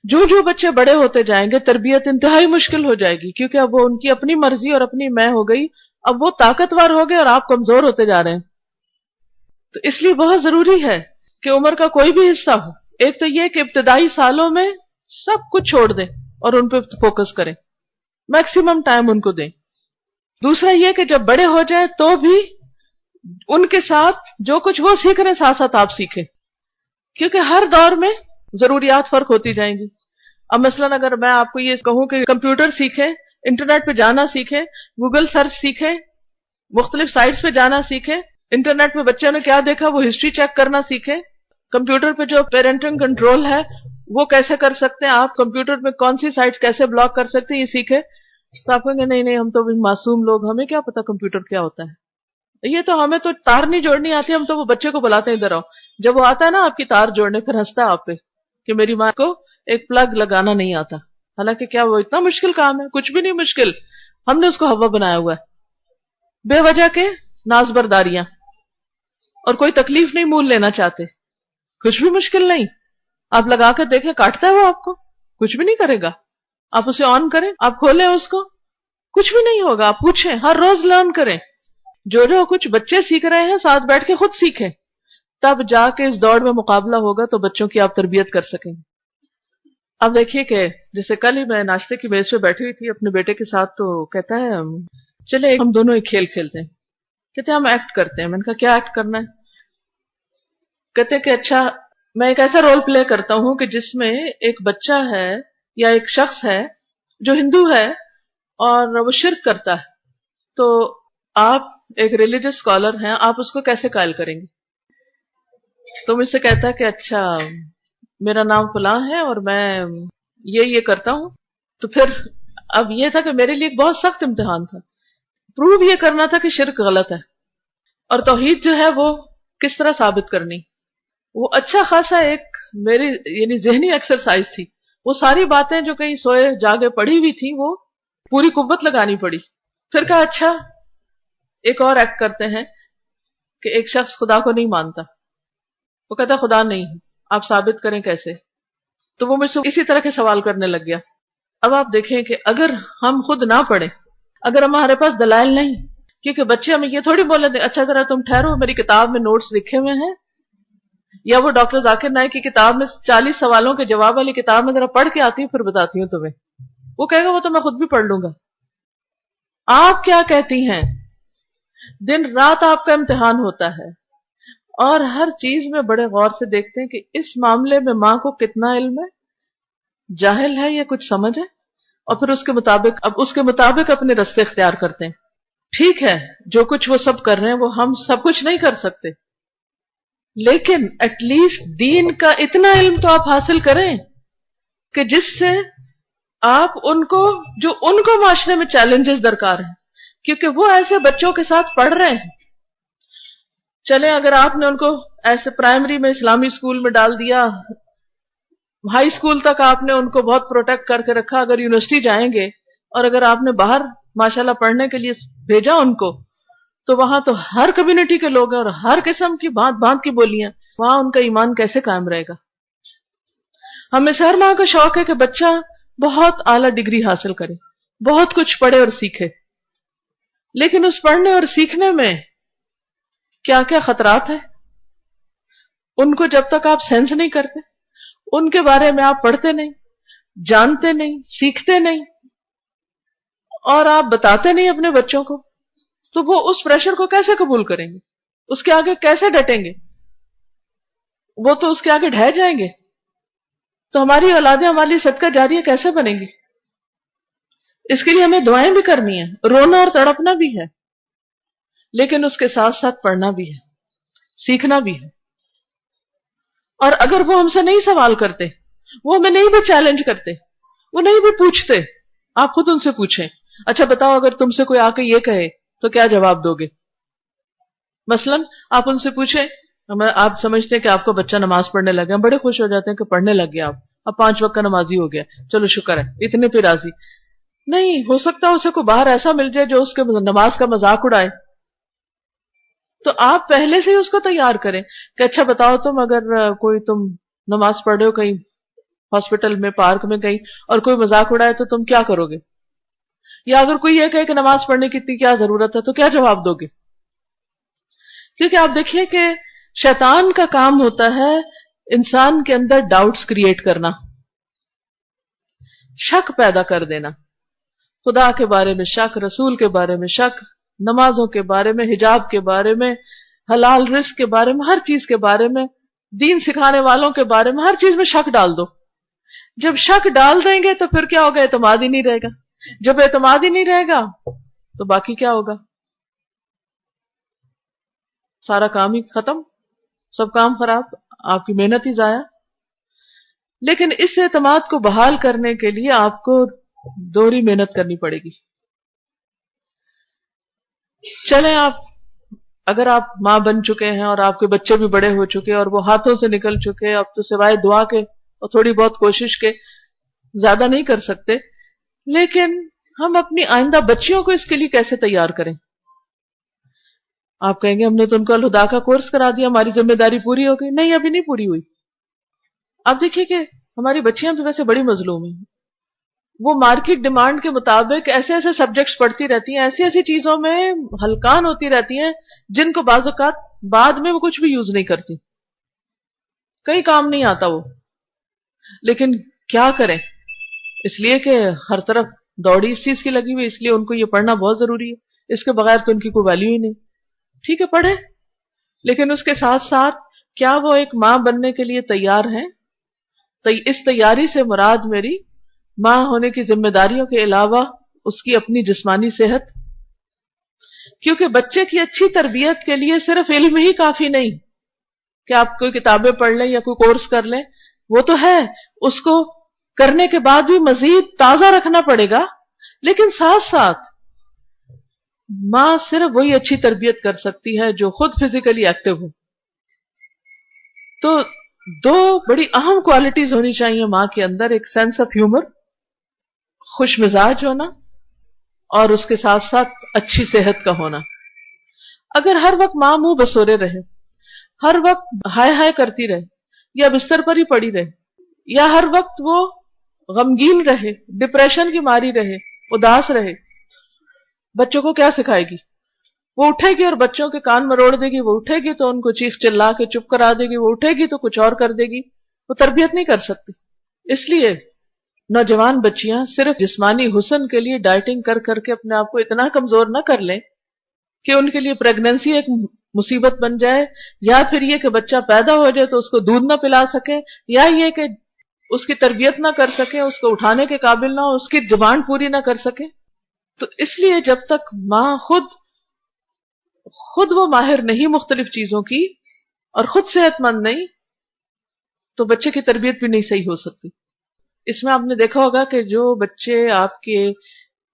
Speaker 1: جو جو بچے بڑے ہوتے جائیں گے تربیت انتہائی مشکل ہو جائے گی، کیونکہ اب وہ ان کی اپنی مرضی اور اپنی میں ہو گئی، اب وہ طاقتور ہو گئے اور آپ کمزور ہوتے جا رہے ہیں. تو اس لیے بہت ضروری ہے کہ عمر کا کوئی بھی حصہ ہو، ایک تو یہ کہ ابتدائی سالوں میں سب کچھ چھوڑ دیں اور ان پہ فوکس کریں، میکسیمم ٹائم ان کو دیں. دوسرا یہ کہ جب بڑے ہو جائیں تو بھی ان کے ساتھ جو کچھ وہ سیکھ رہے ہیں ساتھ ساتھ آپ سیکھیں، کیونکہ ہر دور میں ضروریات فرق ہوتی جائیں گی. اب مثلاً اگر میں آپ کو یہ کہوں کہ کمپیوٹر سیکھیں، انٹرنیٹ پہ جانا سیکھیں، گوگل سرچ سیکھیں، مختلف سائٹس پہ جانا سیکھیں، انٹرنیٹ پہ بچوں نے کیا دیکھا وہ ہسٹری چیک کرنا سیکھیں، کمپیوٹر پہ جو پیرنٹنگ کنٹرول ہے وہ کیسے کر سکتے ہیں آپ، کمپیوٹر میں کون سی سائٹس کیسے بلاک کر سکتے ہیں یہ سیکھیں. تو آپ کہیں گے نہیں ہم تو معصوم لوگ، ہمیں کیا پتا کمپیوٹر کیا ہوتا ہے، یہ تو ہمیں تو تار نہیں جوڑنی آتی، ہم تو وہ بچے کو بلاتے ہیں ادھر آؤ. جب وہ آتا ہے نا آپ کی تار جوڑنے پھر ہنستا ہے آپ پہ کہ میری ماں کو ایک پلگ لگانا نہیں آتا. حالانکہ کیا وہ اتنا مشکل کام ہے؟ کچھ بھی نہیں مشکل، ہم نے اس کو ہوا بنایا ہوا ہے. بے وجہ کے ناز برداریاں اور کوئی تکلیف نہیں مول لینا چاہتے، کچھ بھی مشکل نہیں. آپ لگا کر دیکھیں کاٹتا ہے وہ آپ کو؟ کچھ بھی نہیں کرے گا. آپ اسے آن کریں، آپ کھولیں اس کو، کچھ بھی نہیں ہوگا. آپ پوچھیں، ہر روز لرن کریں. جو کچھ بچے سیکھ رہے ہیں ساتھ بیٹھ کے خود سیکھیں، تب جا کے اس دوڑ میں مقابلہ ہوگا تو بچوں کی آپ تربیت کر سکیں گے. اب دیکھیے کہ جیسے کل ہی میں ناشتے کی میز پہ بیٹھی ہوئی تھی اپنے بیٹے کے ساتھ، تو کہتا ہے چلے ہم دونوں ایک کھیل کھیلتے ہیں. کہتے ہیں ہم ایکٹ کرتے ہیں. میں نے کہا کیا ایکٹ کرنا ہے؟ کہتے ہیں کہ اچھا میں ایک ایسا رول پلے کرتا ہوں کہ جس میں ایک بچہ ہے یا ایک شخص ہے جو ہندو ہے اور وہ شرک کرتا ہے، تو آپ ایک ریلیجس اسکالر ہیں، آپ اس کو کیسے قائل کریں گے؟ تو مجھ سے کہتا ہے کہ اچھا میرا نام فلاں ہے اور میں یہ کرتا ہوں. تو پھر اب یہ تھا کہ میرے لیے ایک بہت سخت امتحان تھا، پروو یہ کرنا تھا کہ شرک غلط ہے اور توحید جو ہے وہ کس طرح ثابت کرنی. وہ اچھا خاصا ایک میری یعنی ذہنی ایکسرسائز تھی. وہ ساری باتیں جو کہیں سوئے جاگے پڑھی ہوئی تھی وہ پوری قوت لگانی پڑی. پھر کہا اچھا ایک اور ایکٹ کرتے ہیں کہ ایک شخص خدا کو نہیں مانتا، وہ کہتا خدا نہیں ہے، آپ ثابت کریں کیسے؟ تو وہ مجھ سے اسی طرح کے سوال کرنے لگ گیا. اب آپ دیکھیں کہ اگر ہم خود نہ پڑھیں، اگر ہمارے پاس دلائل نہیں، کیونکہ بچے ہمیں یہ تھوڑی بولے دیں اچھا ذرا تم ٹھہرو میری کتاب میں نوٹس لکھے ہوئے ہیں، یا وہ ڈاکٹر ذاکر نائک کی کتاب میں 40 سوالوں کے جواب والی کتاب میں ذرا پڑھ کے آتی ہوں پھر بتاتی ہوں تمہیں. وہ کہے گا وہ تو میں خود بھی پڑھ لوں گا. آپ کیا کہتی ہیں؟ دن رات آپ کا امتحان ہوتا ہے اور ہر چیز میں بڑے غور سے دیکھتے ہیں کہ اس معاملے میں ماں کو کتنا علم ہے، جاہل ہے یا کچھ سمجھ ہے، اور پھر اس کے مطابق اپنے رستے اختیار کرتے ہیں. ٹھیک ہے جو کچھ وہ سب کر رہے ہیں وہ ہم سب کچھ نہیں کر سکتے، لیکن ایٹ لیسٹ دین کا اتنا علم تو آپ حاصل کریں کہ جس سے آپ ان کو معاشرے میں چیلنجز درکار ہیں، کیونکہ وہ ایسے بچوں کے ساتھ پڑھ رہے ہیں. چلیں اگر آپ نے ان کو ایسے پرائمری میں اسلامی اسکول میں ڈال دیا، ہائی اسکول تک آپ نے ان کو بہت پروٹیکٹ کر کے رکھا، اگر یونیورسٹی جائیں گے اور اگر آپ نے باہر ماشاءاللہ پڑھنے کے لیے بھیجا ان کو، تو وہاں تو ہر کمیونٹی کے لوگ ہیں اور ہر قسم کی بھانت بھانت کی بولیاں، وہاں ان کا ایمان کیسے قائم رہے گا؟ ہمیں ہر ماں کا شوق ہے کہ بچہ بہت اعلیٰ ڈگری حاصل کرے، بہت کچھ پڑھے اور سیکھے، لیکن اس پڑھنے اور سیکھنے میں کیا کیا خطرات ہیں ان کو جب تک آپ سینس نہیں کرتے، ان کے بارے میں آپ پڑھتے نہیں، جانتے نہیں، سیکھتے نہیں اور آپ بتاتے نہیں اپنے بچوں کو، تو وہ اس پریشر کو کیسے قبول کریں گے؟ اس کے آگے کیسے ڈٹیں گے؟ وہ تو اس کے آگے ڈھہ جائیں گے. تو ہماری اولادیں ہماری صدقہ جاریہ کیسے بنیں گی؟ اس کے لیے ہمیں دعائیں بھی کرنی ہیں، رونا اور تڑپنا بھی ہے، لیکن اس کے ساتھ ساتھ پڑھنا بھی ہے، سیکھنا بھی ہے. اور اگر وہ ہم سے نہیں سوال کرتے، وہ ہمیں نہیں بھی چیلنج کرتے، وہ نہیں بھی پوچھتے، آپ خود ان سے پوچھیں اچھا بتاؤ اگر تم سے کوئی آ کے یہ کہے تو کیا جواب دو گے؟ مثلا آپ ان سے پوچھیں آپ سمجھتے ہیں کہ آپ کا بچہ نماز پڑھنے لگا، بڑے خوش ہو جاتے ہیں کہ پڑھنے لگ گیا، اب 5 وقت کا نمازی ہو گیا، چلو شکر ہے، اتنے پہ راضی نہیں. ہو سکتا اسے کوئی باہر ایسا مل جائے جو اس کے نماز کا مذاق اڑائے. تو آپ پہلے سے ہی اس کو تیار کریں کہ اچھا بتاؤ تم اگر کوئی تم نماز پڑھ رہے ہو کہیں ہاسپٹل میں، پارک میں کہیں، اور کوئی مذاق اڑائے تو تم کیا کرو گے؟ یا اگر کوئی یہ کہے کہ نماز پڑھنے کی اتنی کیا ضرورت ہے تو کیا جواب دو گے؟ کیونکہ آپ دیکھیے کہ شیطان کا کام ہوتا ہے انسان کے اندر ڈاؤٹس کریٹ کرنا، شک پیدا کر دینا، خدا کے بارے میں شک، رسول کے بارے میں شک، نمازوں کے بارے میں، حجاب کے بارے میں، حلال رزق کے بارے میں، ہر چیز کے بارے میں، دین سکھانے والوں کے بارے میں، ہر چیز میں شک ڈال دو۔ جب شک ڈال دیں گے تو پھر کیا ہوگا؟ اعتماد ہی نہیں رہے گا۔ جب اعتماد ہی نہیں رہے گا تو باقی کیا ہوگا؟ سارا کام ہی ختم، سب کام خراب، آپ کی محنت ہی ضائع۔ لیکن اس اعتماد کو بحال کرنے کے لیے آپ کو دوہری محنت کرنی پڑے گی۔ چلیں اگر آپ ماں بن چکے ہیں اور آپ کے بچے بھی بڑے ہو چکے اور وہ ہاتھوں سے نکل چکے، اب تو سوائے دعا کے اور تھوڑی بہت کوشش کے زیادہ نہیں کر سکتے، لیکن ہم اپنی آئندہ بچیوں کو اس کے لیے کیسے تیار کریں؟ آپ کہیں گے ہم نے تو ان کو الہدا کا کورس کرا دیا، ہماری ذمہ داری پوری ہو گئی۔ نہیں، ابھی نہیں پوری ہوئی۔ آپ دیکھیے کہ ہماری بچیاں بھی ویسے بڑی مظلوم ہیں، وہ مارکیٹ ڈیمانڈ کے مطابق ایسے ایسے سبجیکٹس پڑھتی رہتی ہیں، ایسی ایسی چیزوں میں ہلکان ہوتی رہتی ہیں جن کو بعض اوقات بعد میں وہ کچھ بھی یوز نہیں کرتی، کئی کام نہیں آتا وہ۔ لیکن کیا کریں؟ اس لیے کہ ہر طرف دوڑی اس چیز کی لگی ہوئی، اس لیے ان کو یہ پڑھنا بہت ضروری ہے، اس کے بغیر تو ان کی کوئی ویلیو ہی نہیں۔ ٹھیک ہے پڑھیں، لیکن اس کے ساتھ ساتھ کیا وہ ایک ماں بننے کے لیے تیار ہیں؟ اس تیاری سے مراد میری ماں ہونے کی ذمہ داریوں کے علاوہ اس کی اپنی جسمانی صحت، کیونکہ بچے کی اچھی تربیت کے لیے صرف علم ہی کافی نہیں کہ آپ کوئی کتابیں پڑھ لیں یا کوئی کورس کر لیں، وہ تو ہے، اس کو کرنے کے بعد بھی مزید تازہ رکھنا پڑے گا، لیکن ساتھ ساتھ ماں صرف وہی اچھی تربیت کر سکتی ہے جو خود فزیکلی ایکٹیو ہو۔ تو دو بڑی اہم کوالٹیز ہونی چاہیے ماں کے اندر، ایک سینس آف ہیومر، خوش مزاج ہونا، اور اس کے ساتھ ساتھ اچھی صحت کا ہونا۔ اگر ہر وقت ماں منہ بسورے رہے، ہر وقت ہائے ہائے کرتی رہے، یا بستر پر ہی پڑی رہے، یا ہر وقت وہ غمگین رہے، ڈپریشن کی ماری رہے، اداس رہے، بچوں کو کیا سکھائے گی؟ وہ اٹھے گی اور بچوں کے کان مروڑ دے گی، وہ اٹھے گی تو ان کو چیخ چلا کے چپ کرا دے گی، وہ اٹھے گی تو کچھ اور کر دے گی، وہ تربیت نہیں کر سکتی۔ اس لیے نوجوان بچیاں صرف جسمانی حسن کے لیے ڈائٹنگ کر کر کے اپنے آپ کو اتنا کمزور نہ کر لیں کہ ان کے لیے پریگننسی ایک مصیبت بن جائے، یا پھر یہ کہ بچہ پیدا ہو جائے تو اس کو دودھ نہ پلا سکے، یا یہ کہ اس کی تربیت نہ کر سکے، اس کو اٹھانے کے قابل نہ ہو، اس کی ڈیمانڈ پوری نہ کر سکے۔ تو اس لیے جب تک ماں خود وہ ماہر نہیں مختلف چیزوں کی اور خود صحت مند نہیں، تو بچے کی تربیت بھی نہیں صحیح ہو سکتی۔ اس میں آپ نے دیکھا ہوگا کہ جو بچے آپ کے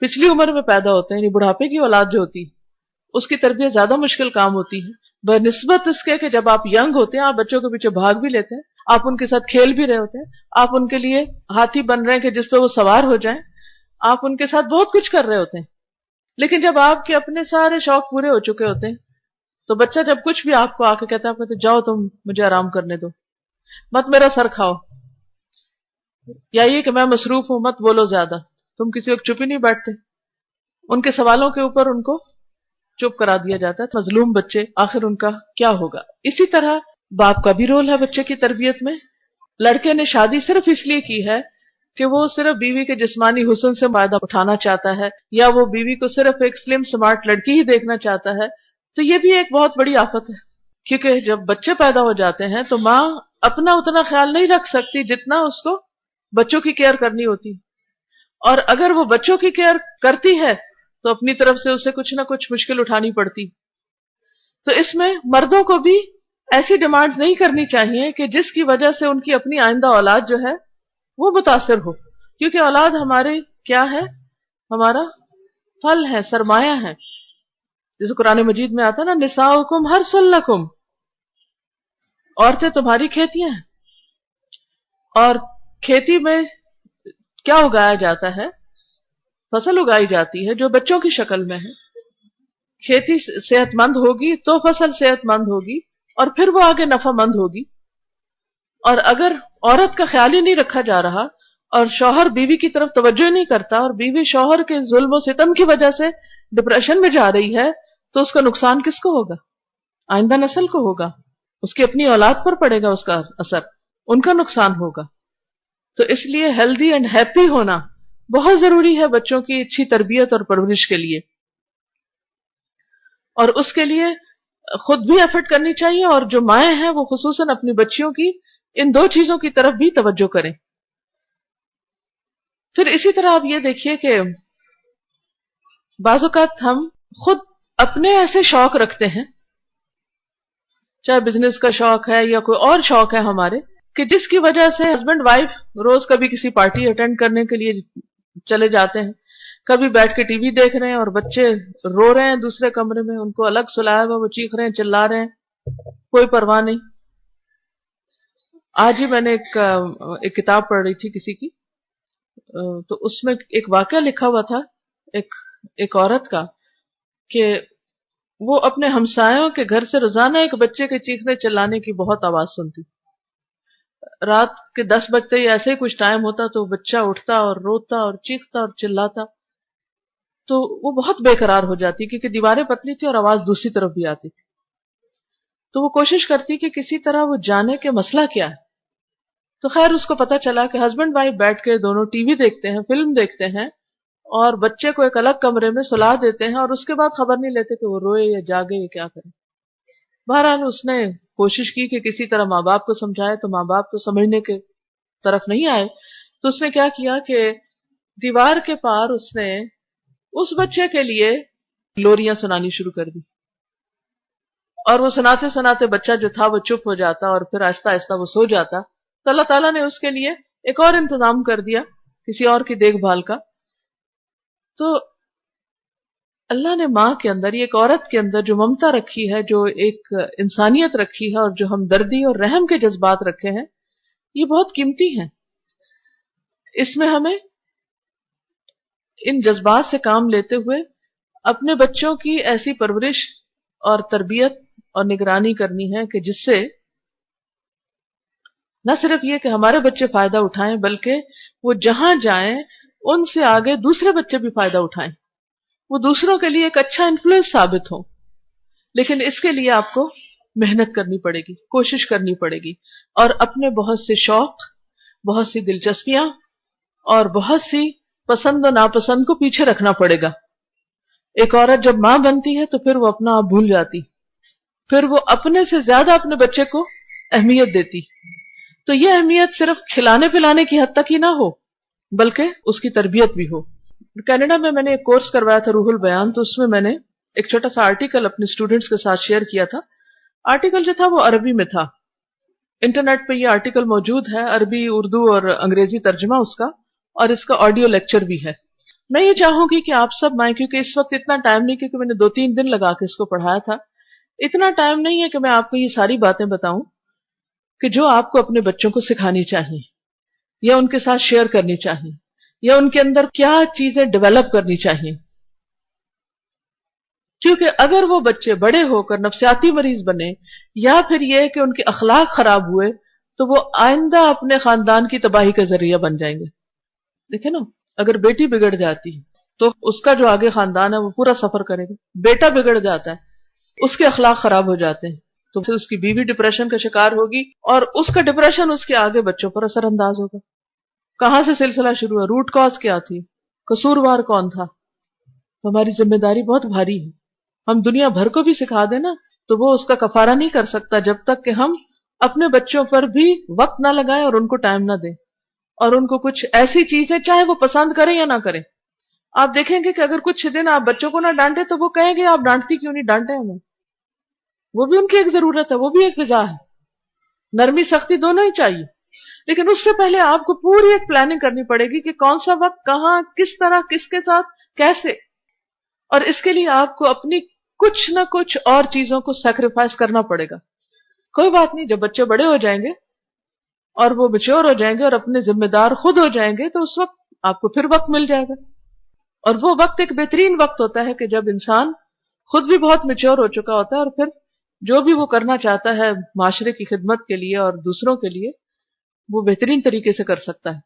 Speaker 1: پچھلی عمر میں پیدا ہوتے ہیں، یعنی بڑھاپے کی اولاد جو ہوتی ہے، اس کی تربیت زیادہ مشکل کام ہوتی ہے بنسبت اس کے کہ جب آپ ینگ ہوتے ہیں، آپ بچوں کے پیچھے بھاگ بھی لیتے ہیں، آپ ان کے ساتھ کھیل بھی رہے ہوتے ہیں، آپ ان کے لیے ہاتھی بن رہے ہیں کہ جس پہ وہ سوار ہو جائیں، آپ ان کے ساتھ بہت کچھ کر رہے ہوتے ہیں۔ لیکن جب آپ کے اپنے سارے شوق پورے ہو چکے ہوتے ہیں تو بچہ جب کچھ بھی آپ کو آ کے کہتا ہے، آپ کہتے جاؤ تم مجھے آرام کرنے دو، مت میرا سر کھاؤ، یا یہ کہ میں مصروف ہوں مت بولو زیادہ، تم کسی وقت چپ ہی نہیں بیٹھتے، ان کے سوالوں کے اوپر ان کو چپ کرا دیا جاتا ہے۔ مظلوم بچے آخر ان کا کیا ہوگا؟ اسی طرح باپ کا بھی رول ہے بچے کی تربیت میں۔ لڑکے نے شادی صرف اس لیے کی ہے کہ وہ صرف بیوی کے جسمانی حسن سے فائدہ اٹھانا چاہتا ہے، یا وہ بیوی کو صرف ایک سلم سمارٹ لڑکی ہی دیکھنا چاہتا ہے، تو یہ بھی ایک بہت بڑی آفت ہے، کیونکہ جب بچے پیدا ہو جاتے ہیں تو ماں اپنا اتنا خیال نہیں رکھ سکتی جتنا اس کو بچوں کی کیئر کرنی ہوتی، اور اگر وہ بچوں کی کیئر کرتی ہے تو اپنی طرف سے اسے کچھ نہ کچھ مشکل اٹھانی پڑتی۔ تو اس میں مردوں کو بھی ایسی ڈیمانڈز نہیں کرنی چاہیے کہ جس کی وجہ سے ان کی اپنی آئندہ اولاد جو ہے وہ متاثر ہو، کیونکہ اولاد ہمارے کیا ہے؟ ہمارا پھل ہے، سرمایہ ہے، جیسے قرآن مجید میں آتا ہے نا، نساؤکم حرث لکم، عورتیں تمہاری کھیتیاں ہیں، اور کھیتی میں کیا اگایا جاتا ہے؟ فصل اگائی جاتی ہے جو بچوں کی شکل میں ہے۔ کھیتی صحت مند ہوگی تو فصل صحت مند ہوگی، اور پھر وہ آگے نفع مند ہوگی۔ اور اگر عورت کا خیال ہی نہیں رکھا جا رہا اور شوہر بیوی کی طرف توجہ نہیں کرتا اور بیوی شوہر کے ظلم و ستم کی وجہ سے ڈپریشن میں جا رہی ہے، تو اس کا نقصان کس کو ہوگا؟ آئندہ نسل کو ہوگا، اس کی اپنی اولاد پر پڑے گا اس کا اثر، ان کا نقصان ہوگا۔ تو اس لیے ہیلدی اینڈ ہیپی ہونا بہت ضروری ہے بچوں کی اچھی تربیت اور پرورش کے لیے، اور اس کے لیے خود بھی ایفرٹ کرنی چاہیے، اور جو مائیں ہیں وہ خصوصاً اپنی بچیوں کی ان دو چیزوں کی طرف بھی توجہ کریں۔ پھر اسی طرح آپ یہ دیکھیے کہ بعض اوقات ہم خود اپنے ایسے شوق رکھتے ہیں، چاہے بزنس کا شوق ہے یا کوئی اور شوق ہے ہمارے، کہ جس کی وجہ سے ہسبینڈ وائف روز کبھی کسی پارٹی اٹینڈ کرنے کے لیے چلے جاتے ہیں، کبھی بیٹھ کے ٹی وی دیکھ رہے ہیں اور بچے رو رہے ہیں دوسرے کمرے میں، ان کو الگ سلایا ہوا، وہ چیخ رہے ہیں، چلا رہے ہیں، کوئی پرواہ نہیں۔ آج ہی میں نے ایک کتاب پڑھ رہی تھی کسی کی، تو اس میں ایک واقعہ لکھا ہوا تھا ایک عورت کا، کہ وہ اپنے ہمسایوں کے گھر سے روزانہ ایک بچے کے چیخنے چلانے کی بہت آواز سنتی۔ رات کے 10 بجتے ہی ایسے ہی کچھ ٹائم ہوتا تو بچہ اٹھتا اور روتا اور چیختا اور چلاتا، تو وہ بہت بے قرار ہو جاتی کیونکہ دیواریں پتلی تھی اور آواز دوسری طرف بھی آتی تھی۔ تو وہ کوشش کرتی کہ کسی طرح وہ جانے کہ مسئلہ کیا ہے۔ تو خیر اس کو پتا چلا کہ ہسبینڈ وائف بیٹھ کے دونوں ٹی وی دیکھتے ہیں، فلم دیکھتے ہیں، اور بچے کو ایک الگ کمرے میں سلا دیتے ہیں، اور اس کے بعد خبر نہیں لیتے کہ وہ روئے یا جاگے یا کیا کرے۔ بہرحال اس نے کوشش کی کہ کسی طرح ماں باپ کو سمجھائے، تو ماں باپ تو سمجھنے کے طرف نہیں آئے۔ تو اس نے کیا کیا کہ دیوار کے پار اس نے اس بچے کے لیے لوریاں سنانی شروع کر دی، اور وہ سناتے سناتے بچہ جو تھا وہ چپ ہو جاتا اور پھر آہستہ آہستہ وہ سو جاتا۔ تو اللہ تعالیٰ نے اس کے لیے ایک اور انتظام کر دیا کسی اور کی دیکھ بھال کا۔ تو اللہ نے ماں کے اندر، ایک عورت کے اندر جو ممتا رکھی ہے، جو ایک انسانیت رکھی ہے، اور جو ہمدردی اور رحم کے جذبات رکھے ہیں، یہ بہت قیمتی ہیں۔ اس میں ہمیں ان جذبات سے کام لیتے ہوئے اپنے بچوں کی ایسی پرورش اور تربیت اور نگرانی کرنی ہے کہ جس سے نہ صرف یہ کہ ہمارے بچے فائدہ اٹھائیں، بلکہ وہ جہاں جائیں ان سے آگے دوسرے بچے بھی فائدہ اٹھائیں، وہ دوسروں کے لیے ایک اچھا انفلوئنس ثابت ہو۔ لیکن اس کے لیے آپ کو محنت کرنی پڑے گی، کوشش کرنی پڑے گی، اور اپنے بہت سے شوق، بہت سی دلچسپیاں اور بہت سی پسند و ناپسند کو پیچھے رکھنا پڑے گا۔ ایک عورت جب ماں بنتی ہے تو پھر وہ اپنا آپ بھول جاتی، پھر وہ اپنے سے زیادہ اپنے بچے کو اہمیت دیتی۔ تو یہ اہمیت صرف کھلانے پلانے کی حد تک ہی نہ ہو، بلکہ اس کی تربیت بھی ہو۔ کینیڈا میں نے ایک کورس کروایا تھا روح البیان، تو اس میں نے ایک چھوٹا سا آرٹیکل اپنے اسٹوڈنٹس کے ساتھ شیئر کیا تھا۔ آرٹیکل جو تھا وہ عربی میں تھا، انٹرنیٹ پہ یہ آرٹیکل موجود ہے، عربی، اردو اور انگریزی ترجمہ اس کا، اور اس کا آڈیو لیکچر بھی ہے۔ میں یہ چاہوں گی کہ آپ سب آئیں، کیونکہ اس وقت اتنا ٹائم نہیں، کیونکہ میں نے 2-3 دن لگا کے اس کو پڑھایا تھا، اتنا ٹائم نہیں ہے کہ میں آپ کو یہ ساری باتیں بتاؤں کہ جو آپ کو اپنے بچوں کو سکھانی چاہیے یا ان کے ساتھ شیئر کرنی چاہیے، یا ان کے اندر کیا چیزیں ڈیولپ کرنی چاہیے۔ کیونکہ اگر وہ بچے بڑے ہو کر نفسیاتی مریض بنے، یا پھر یہ کہ ان کے اخلاق خراب ہوئے، تو وہ آئندہ اپنے خاندان کی تباہی کا ذریعہ بن جائیں گے۔ دیکھیں نا، اگر بیٹی بگڑ جاتی ہے تو اس کا جو آگے خاندان ہے وہ پورا سفر کرے گا۔ بیٹا بگڑ جاتا ہے، اس کے اخلاق خراب ہو جاتے ہیں، تو پھر اس کی بیوی ڈپریشن کا شکار ہوگی، اور اس کا ڈپریشن اس کے آگے بچوں پر اثر انداز ہوگا۔ کہاں سے سلسلہ شروع ہے؟ روٹ کاز کیا تھی؟ قصوروار کون تھا؟ تو ہماری ذمہ داری بہت بھاری ہے۔ ہم دنیا بھر کو بھی سکھا دیں نا، تو وہ اس کا کفارہ نہیں کر سکتا جب تک کہ ہم اپنے بچوں پر بھی وقت نہ لگائیں اور ان کو ٹائم نہ دیں، اور ان کو کچھ ایسی چیزیں چاہے وہ پسند کریں یا نہ کریں۔ آپ دیکھیں گے کہ اگر کچھ دن آپ بچوں کو نہ ڈانٹے تو وہ کہیں گے آپ ڈانٹتی کیوں نہیں، ڈانٹے ہمیں، وہ بھی ان کی ایک ضرورت ہے، وہ بھی ایک غذا ہے۔ نرمی سختی دونوں ہی چاہیے، لیکن اس سے پہلے آپ کو پوری ایک پلاننگ کرنی پڑے گی کہ کون سا وقت، کہاں، کس طرح، کس کے ساتھ، کیسے، اور اس کے لیے آپ کو اپنی کچھ نہ کچھ اور چیزوں کو سیکریفائس کرنا پڑے گا۔ کوئی بات نہیں، جب بچے بڑے ہو جائیں گے اور وہ میچور ہو جائیں گے اور اپنے ذمہ دار خود ہو جائیں گے، تو اس وقت آپ کو پھر وقت مل جائے گا، اور وہ وقت ایک بہترین وقت ہوتا ہے کہ جب انسان خود بھی بہت میچور ہو چکا ہوتا ہے، اور پھر جو بھی وہ کرنا چاہتا ہے معاشرے کی خدمت کے لیے اور دوسروں کے لیے، وہ بہترین طریقے سے کر سکتا ہے.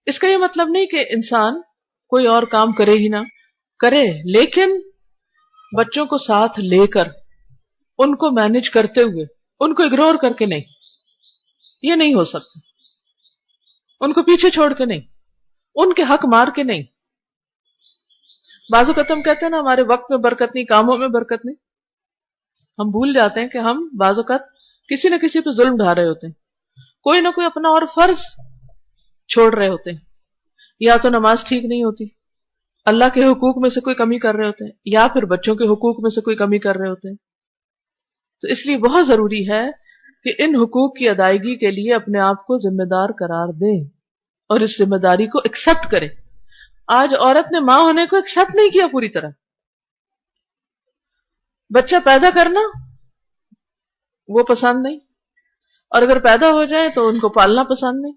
Speaker 1: اس کا یہ مطلب نہیں کہ انسان کوئی اور کام کرے ہی نہ کرے، لیکن بچوں کو ساتھ لے کر، ان کو مینج کرتے ہوئے، ان کو اگنور کر کے نہیں، یہ نہیں ہو سکتا. ان کو پیچھے چھوڑ کے نہیں، ان کے حق مار کے نہیں. بعض اوقات ہم کہتے ہیں نا ہمارے وقت میں برکت نہیں، کاموں میں برکت نہیں. ہم بھول جاتے ہیں کہ ہم بعض اوقات کسی نہ کسی پہ ظلم ڈھا رہے ہوتے ہیں، کوئی نہ کوئی اپنا اور فرض چھوڑ رہے ہوتے ہیں. یا تو نماز ٹھیک نہیں ہوتی، اللہ کے حقوق میں سے کوئی کمی کر رہے ہوتے ہیں، یا پھر بچوں کے حقوق میں سے کوئی کمی کر رہے ہوتے ہیں. تو اس لیے بہت ضروری ہے کہ ان حقوق کی ادائیگی کے لیے اپنے آپ کو ذمہ دار قرار دیں اور اس ذمہ داری کو ایکسپٹ کریں. آج عورت نے ماں ہونے کو ایکسپٹ نہیں کیا پوری طرح. بچہ پیدا کرنا وہ پسند نہیں، اور اگر پیدا ہو جائے تو ان کو پالنا پسند نہیں.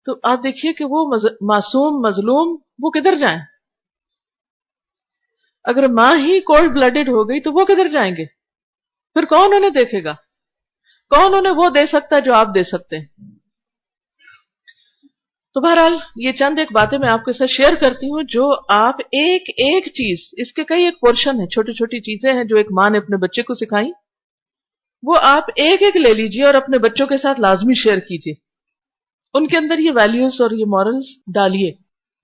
Speaker 1: تو آپ دیکھیے کہ وہ معصوم مظلوم وہ کدھر جائیں؟ اگر ماں ہی کولڈ بلڈڈ ہو گئی تو وہ کدھر جائیں گے؟ پھر کون انہیں دیکھے گا؟ کون انہیں وہ دے سکتا ہے جو آپ دے سکتے ہیں؟ تو بہرحال یہ چند ایک باتیں میں آپ کے ساتھ شیئر کرتی ہوں جو آپ ایک ایک چیز، اس کے کئی ایک پورشن ہیں، چھوٹی چھوٹی چیزیں ہیں جو ایک ماں نے اپنے بچے کو سکھائیں، وہ آپ ایک ایک لے لیجئے اور اپنے بچوں کے ساتھ لازمی شیئر کیجئے. ان کے اندر یہ ویلیوز اور یہ مورلز ڈالیے.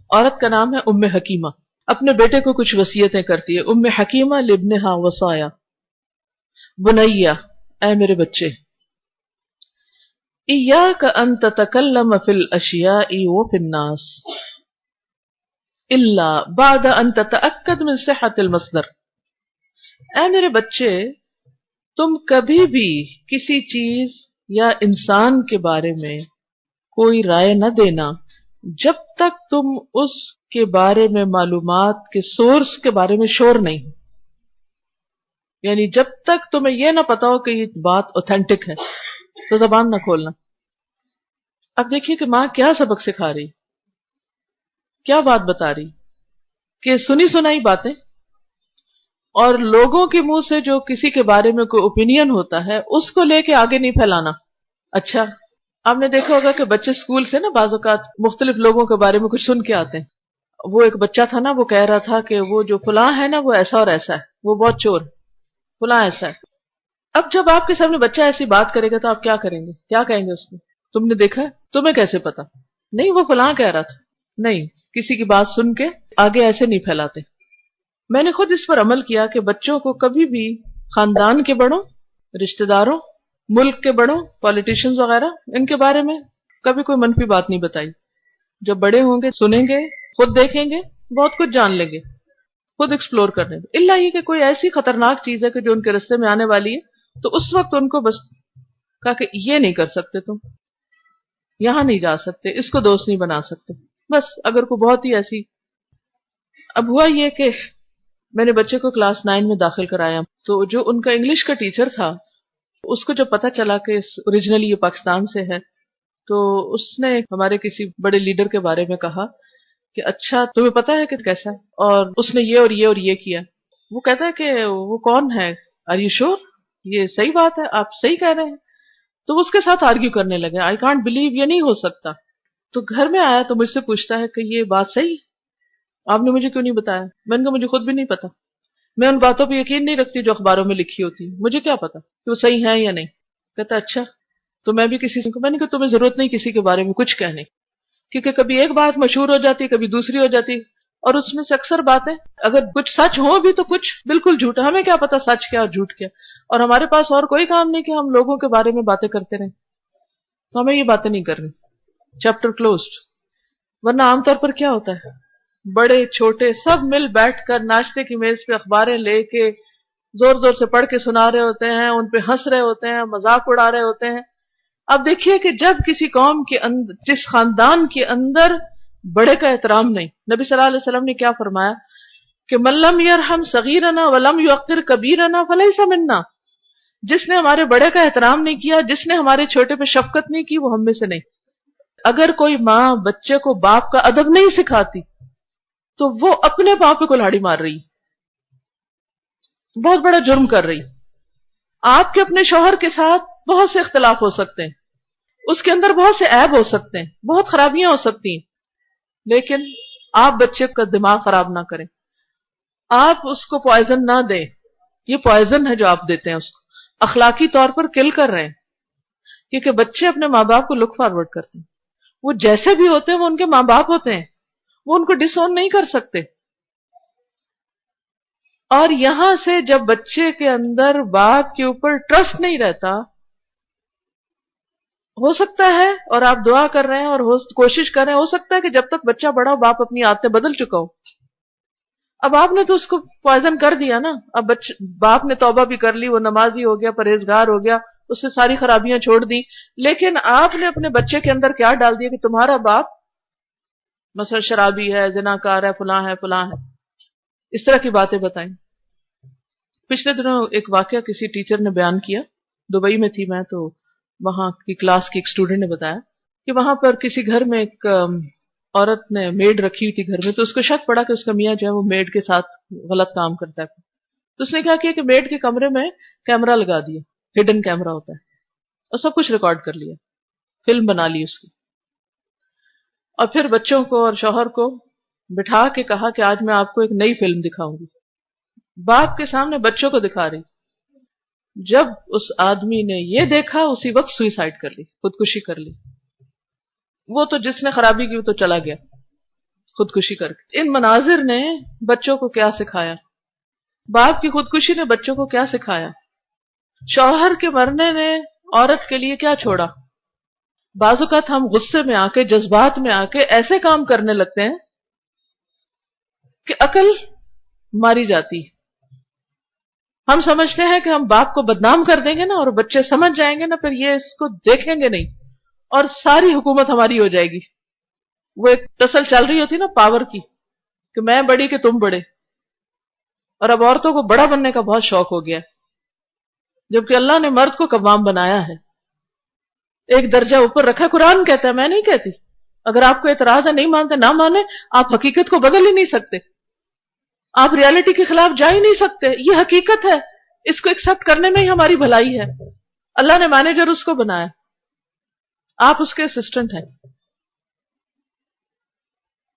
Speaker 1: عورت کا نام ہے ام حکیمہ، اپنے بیٹے کو کچھ وصیتیں کرتی ہے. ام حکیمہ لابنہا وصایا، بنیا، اے میرے بچے، ایاک ان تتکلم فی الاشیاء وفی الناس الا بعد ان تتأکد من صحت المصدر. اے میرے بچے، تم کبھی بھی کسی چیز یا انسان کے بارے میں کوئی رائے نہ دینا جب تک تم اس کے بارے میں معلومات کے سورس کے بارے میں شور نہیں ہو. یعنی جب تک تمہیں یہ نہ پتا ہو کہ یہ بات اوتھینٹک ہے تو زبان نہ کھولنا. اب دیکھیے کہ ماں کیا سبق سکھا رہی، کیا بات بتا رہی کہ سنی سنائی باتیں اور لوگوں کے منہ سے جو کسی کے بارے میں کوئی اوپینین ہوتا ہے اس کو لے کے آگے نہیں پھیلانا. اچھا آپ نے دیکھا ہوگا کہ بچے اسکول سے نا بعض اوقات مختلف لوگوں کے بارے میں کچھ سن کے آتے ہیں. وہ ایک بچہ تھا نا، وہ کہہ رہا تھا کہ وہ جو فلاں ہے نا وہ ایسا اور ایسا ہے، وہ بہت چور ہے، فلاں ایسا ہے. اب جب آپ کے سامنے بچہ ایسی بات کرے گا تو آپ کیا کریں گے؟ کیا کہیں گے اس کو؟ تم نے دیکھا ہے؟ تمہیں کیسے پتا؟ نہیں وہ فلاں کہہ رہا تھا. نہیں، کسی کی بات سن کے آگے ایسے نہیں پھیلاتے. میں نے خود اس پر عمل کیا کہ بچوں کو کبھی بھی خاندان کے بڑوں، رشتہ داروں، ملک کے بڑوں، پولیٹیشنز وغیرہ، ان کے بارے میں کبھی کوئی منفی بات نہیں بتائی. جب بڑے ہوں گے سنیں گے، خود دیکھیں گے، بہت کچھ جان لیں گے، خود ایکسپلور کرنے دیں. الا یہ کہ کوئی ایسی خطرناک چیز ہے کہ جو ان کے رستے میں آنے والی ہے تو اس وقت ان کو بس کہا کہ یہ نہیں کر سکتے، تم یہاں نہیں جا سکتے، اس کو دوست نہیں بنا سکتے. بس اگر کوئی بہت ہی ایسی. اب ہوا یہ کہ میں نے بچے کو کلاس 9 میں داخل کرایا، تو جو ان کا انگلش کا ٹیچر تھا اس کو جب پتا چلا کہ اوریجنلی یہ پاکستان سے ہے تو اس نے ہمارے کسی بڑے لیڈر کے بارے میں کہا کہ اچھا تمہیں پتا ہے کہ کیسا ہے، اور اس نے یہ اور یہ اور یہ کیا. وہ کہتا ہے کہ وہ کون ہے، آر یو شور، یہ صحیح بات ہے، آپ صحیح کہہ رہے ہیں. تو وہ اس کے ساتھ آرگیو کرنے لگے، آئی کانٹ بلیو، یہ نہیں ہو سکتا. تو گھر میں آیا تو مجھ سے پوچھتا ہے کہ یہ بات صحیح، آپ نے مجھے کیوں نہیں بتایا؟ میں نے کہا مجھے خود بھی نہیں پتا، میں ان باتوں پہ یقین نہیں رکھتی جو اخباروں میں لکھی ہوتی، مجھے کیا پتا کہ وہ صحیح ہے یا نہیں. کہتا اچھا. تو میں بھی کسی سے، میں نے کہا تمہیں ضرورت نہیں کسی کے بارے میں کچھ کہنے، کیونکہ کبھی ایک بات مشہور ہو جاتی، کبھی دوسری ہو جاتی، اور اس میں سے اکثر باتیں اگر کچھ سچ ہو بھی تو کچھ بالکل جھوٹا. ہمیں کیا پتا سچ کیا اور جھوٹ کیا، اور ہمارے پاس اور کوئی کام نہیں کہ ہم لوگوں کے بارے میں باتیں کرتے رہیں. تو ہمیں یہ باتیں نہیں کرنی. Chapter closed. ورنہ عام طور پر کیا ہوتا ہے، بڑے چھوٹے سب مل بیٹھ کر ناشتے کی میز پہ اخباریں لے کے زور زور سے پڑھ کے سنا رہے ہوتے ہیں، ان پہ ہنس رہے ہوتے ہیں، مذاق اڑا رہے ہوتے ہیں. اب دیکھیے کہ جب کسی قوم کے اندر، جس خاندان کے اندر بڑے کا احترام نہیں، نبی صلی اللہ علیہ وسلم نے کیا فرمایا کہ من لم یرحم صغیرنا ولم یوقر کبیرنا فلیس منا. جس نے ہمارے بڑے کا احترام نہیں کیا، جس نے ہمارے چھوٹے پہ شفقت نہیں کی، وہ ہم میں سے نہیں. اگر کوئی ماں بچے کو باپ کا ادب نہیں سکھاتی تو وہ اپنے باپ پہ کلہاڑی مار رہی، بہت بڑا جرم کر رہی. آپ کے اپنے شوہر کے ساتھ بہت سے اختلاف ہو سکتے ہیں، اس کے اندر بہت سے عیب ہو سکتے ہیں، بہت خرابیاں ہو سکتی ہیں، لیکن آپ بچے کا دماغ خراب نہ کریں، آپ اس کو پوائزن نہ دیں. یہ پوائزن ہے جو آپ دیتے ہیں، اس کو اخلاقی طور پر کل کر رہے ہیں. کیونکہ بچے اپنے ماں باپ کو لک فارورڈ کرتے ہیں، وہ جیسے بھی ہوتے ہیں وہ ان کے ماں باپ ہوتے ہیں، وہ ان کو ڈس اون نہیں کر سکتے. اور یہاں سے جب بچے کے اندر باپ کے اوپر ٹرسٹ نہیں رہتا، ہو سکتا ہے، اور آپ دعا کر رہے ہیں اور کوشش کر رہے ہیں، ہو سکتا ہے کہ جب تک بچہ بڑا ہو باپ اپنی عادتیں بدل چکا ہو. اب آپ نے تو اس کو پوائزن کر دیا نا. اب باپ نے توبہ بھی کر لی، وہ نمازی ہو گیا، پرہیزگار ہو گیا، اس سے ساری خرابیاں چھوڑ دی، لیکن آپ نے اپنے بچے کے اندر کیا ڈال دیا کہ تمہارا باپ مثلا شرابی ہے، زناکار ہے، فلاں ہے، فلاں ہے، اس طرح کی باتیں بتائیں. پچھلے دنوں ایک واقعہ کسی ٹیچر نے بیان کیا، دبئی میں تھی میں، تو وہاں کی کلاس کی ایک اسٹوڈنٹ نے بتایا کہ وہاں پر کسی گھر میں ایک عورت نے میڈ رکھی ہوئی تھی گھر میں، تو اس کو شک پڑا کہ اس کا میاں جو ہے وہ میڈ کے ساتھ غلط کام کرتا ہے. تو اس نے کیا کیا کہ میڈ کے کمرے میں کیمرہ لگا دیا، ہڈن کیمرہ ہوتا ہے، اور سب کچھ ریکارڈ کر لیا، فلم بنا لی اس کی. اور پھر بچوں کو اور شوہر کو بٹھا کے کہا کہ آج میں آپ کو ایک نئی فلم دکھاؤں گی. باپ کے سامنے بچوں کو دکھا رہی. جب اس آدمی نے یہ دیکھا اسی وقت سوئسائڈ کر لی، خودکشی کر لی. وہ تو جس نے خرابی کی وہ تو چلا گیا خودکشی کر کے. ان مناظر نے بچوں کو کیا سکھایا؟ باپ کی خودکشی نے بچوں کو کیا سکھایا؟ شوہر کے مرنے نے عورت کے لیے کیا چھوڑا؟ بعض اوقات ہم غصے میں آ کے، جذبات میں آ کے ایسے کام کرنے لگتے ہیں کہ عقل ماری جاتی. ہم سمجھتے ہیں کہ ہم باپ کو بدنام کر دیں گے نا اور بچے سمجھ جائیں گے نا، پھر یہ اس کو دیکھیں گے نہیں اور ساری حکومت ہماری ہو جائے گی. وہ ایک تسل چل رہی ہوتی نا پاور کی، کہ میں بڑی کہ تم بڑے. اور اب عورتوں کو بڑا بننے کا بہت شوق ہو گیا، جبکہ اللہ نے مرد کو قوام بنایا ہے، ایک درجہ اوپر رکھا. قرآن کہتا ہے، میں نہیں کہتی. اگر آپ کو اعتراض ہے، نہیں مانتے نہ مانے، آپ حقیقت کو بدل ہی نہیں سکتے، آپ ریالٹی کے خلاف جا ہی نہیں سکتے. یہ حقیقت ہے، اس کو ایکسپٹ کرنے میں ہی ہماری بھلائی ہے. اللہ نے مینیجر اس کو بنایا، آپ اس کے اسسٹنٹ ہیں.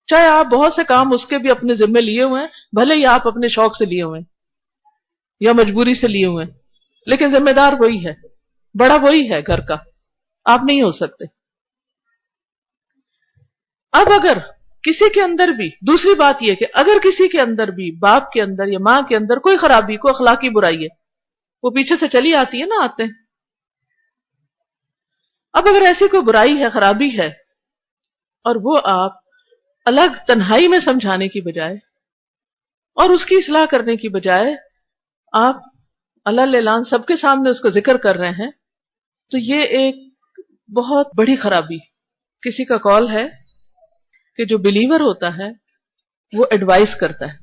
Speaker 1: چاہے آپ بہت سے کام اس کے بھی اپنے ذمے لیے ہوئے ہیں، بھلے ہی آپ اپنے شوق سے لیے ہوئے ہیں یا مجبوری سے لیے ہوئے ہیں، لیکن ذمہ دار وہی ہے، بڑا وہی ہے گھر کا، آپ نہیں ہو سکتے. اب اگر کسی کے اندر بھی، دوسری بات یہ کہ اگر کسی کے اندر بھی، باپ کے اندر یا ماں کے اندر کوئی خرابی، کوئی اخلاقی برائی ہے، وہ پیچھے سے چلی آتی ہے نا، آتے ہیں. اب اگر ایسی کوئی برائی ہے، خرابی ہے، اور وہ آپ الگ تنہائی میں سمجھانے کی بجائے اور اس کی اصلاح کرنے کی بجائے آپ اللہ اعلان سب کے سامنے اس کو ذکر کر رہے ہیں، تو یہ ایک بہت بڑی خرابی. کسی کا کال ہے کہ جو بلیور ہوتا ہے وہ ایڈوائز کرتا ہے،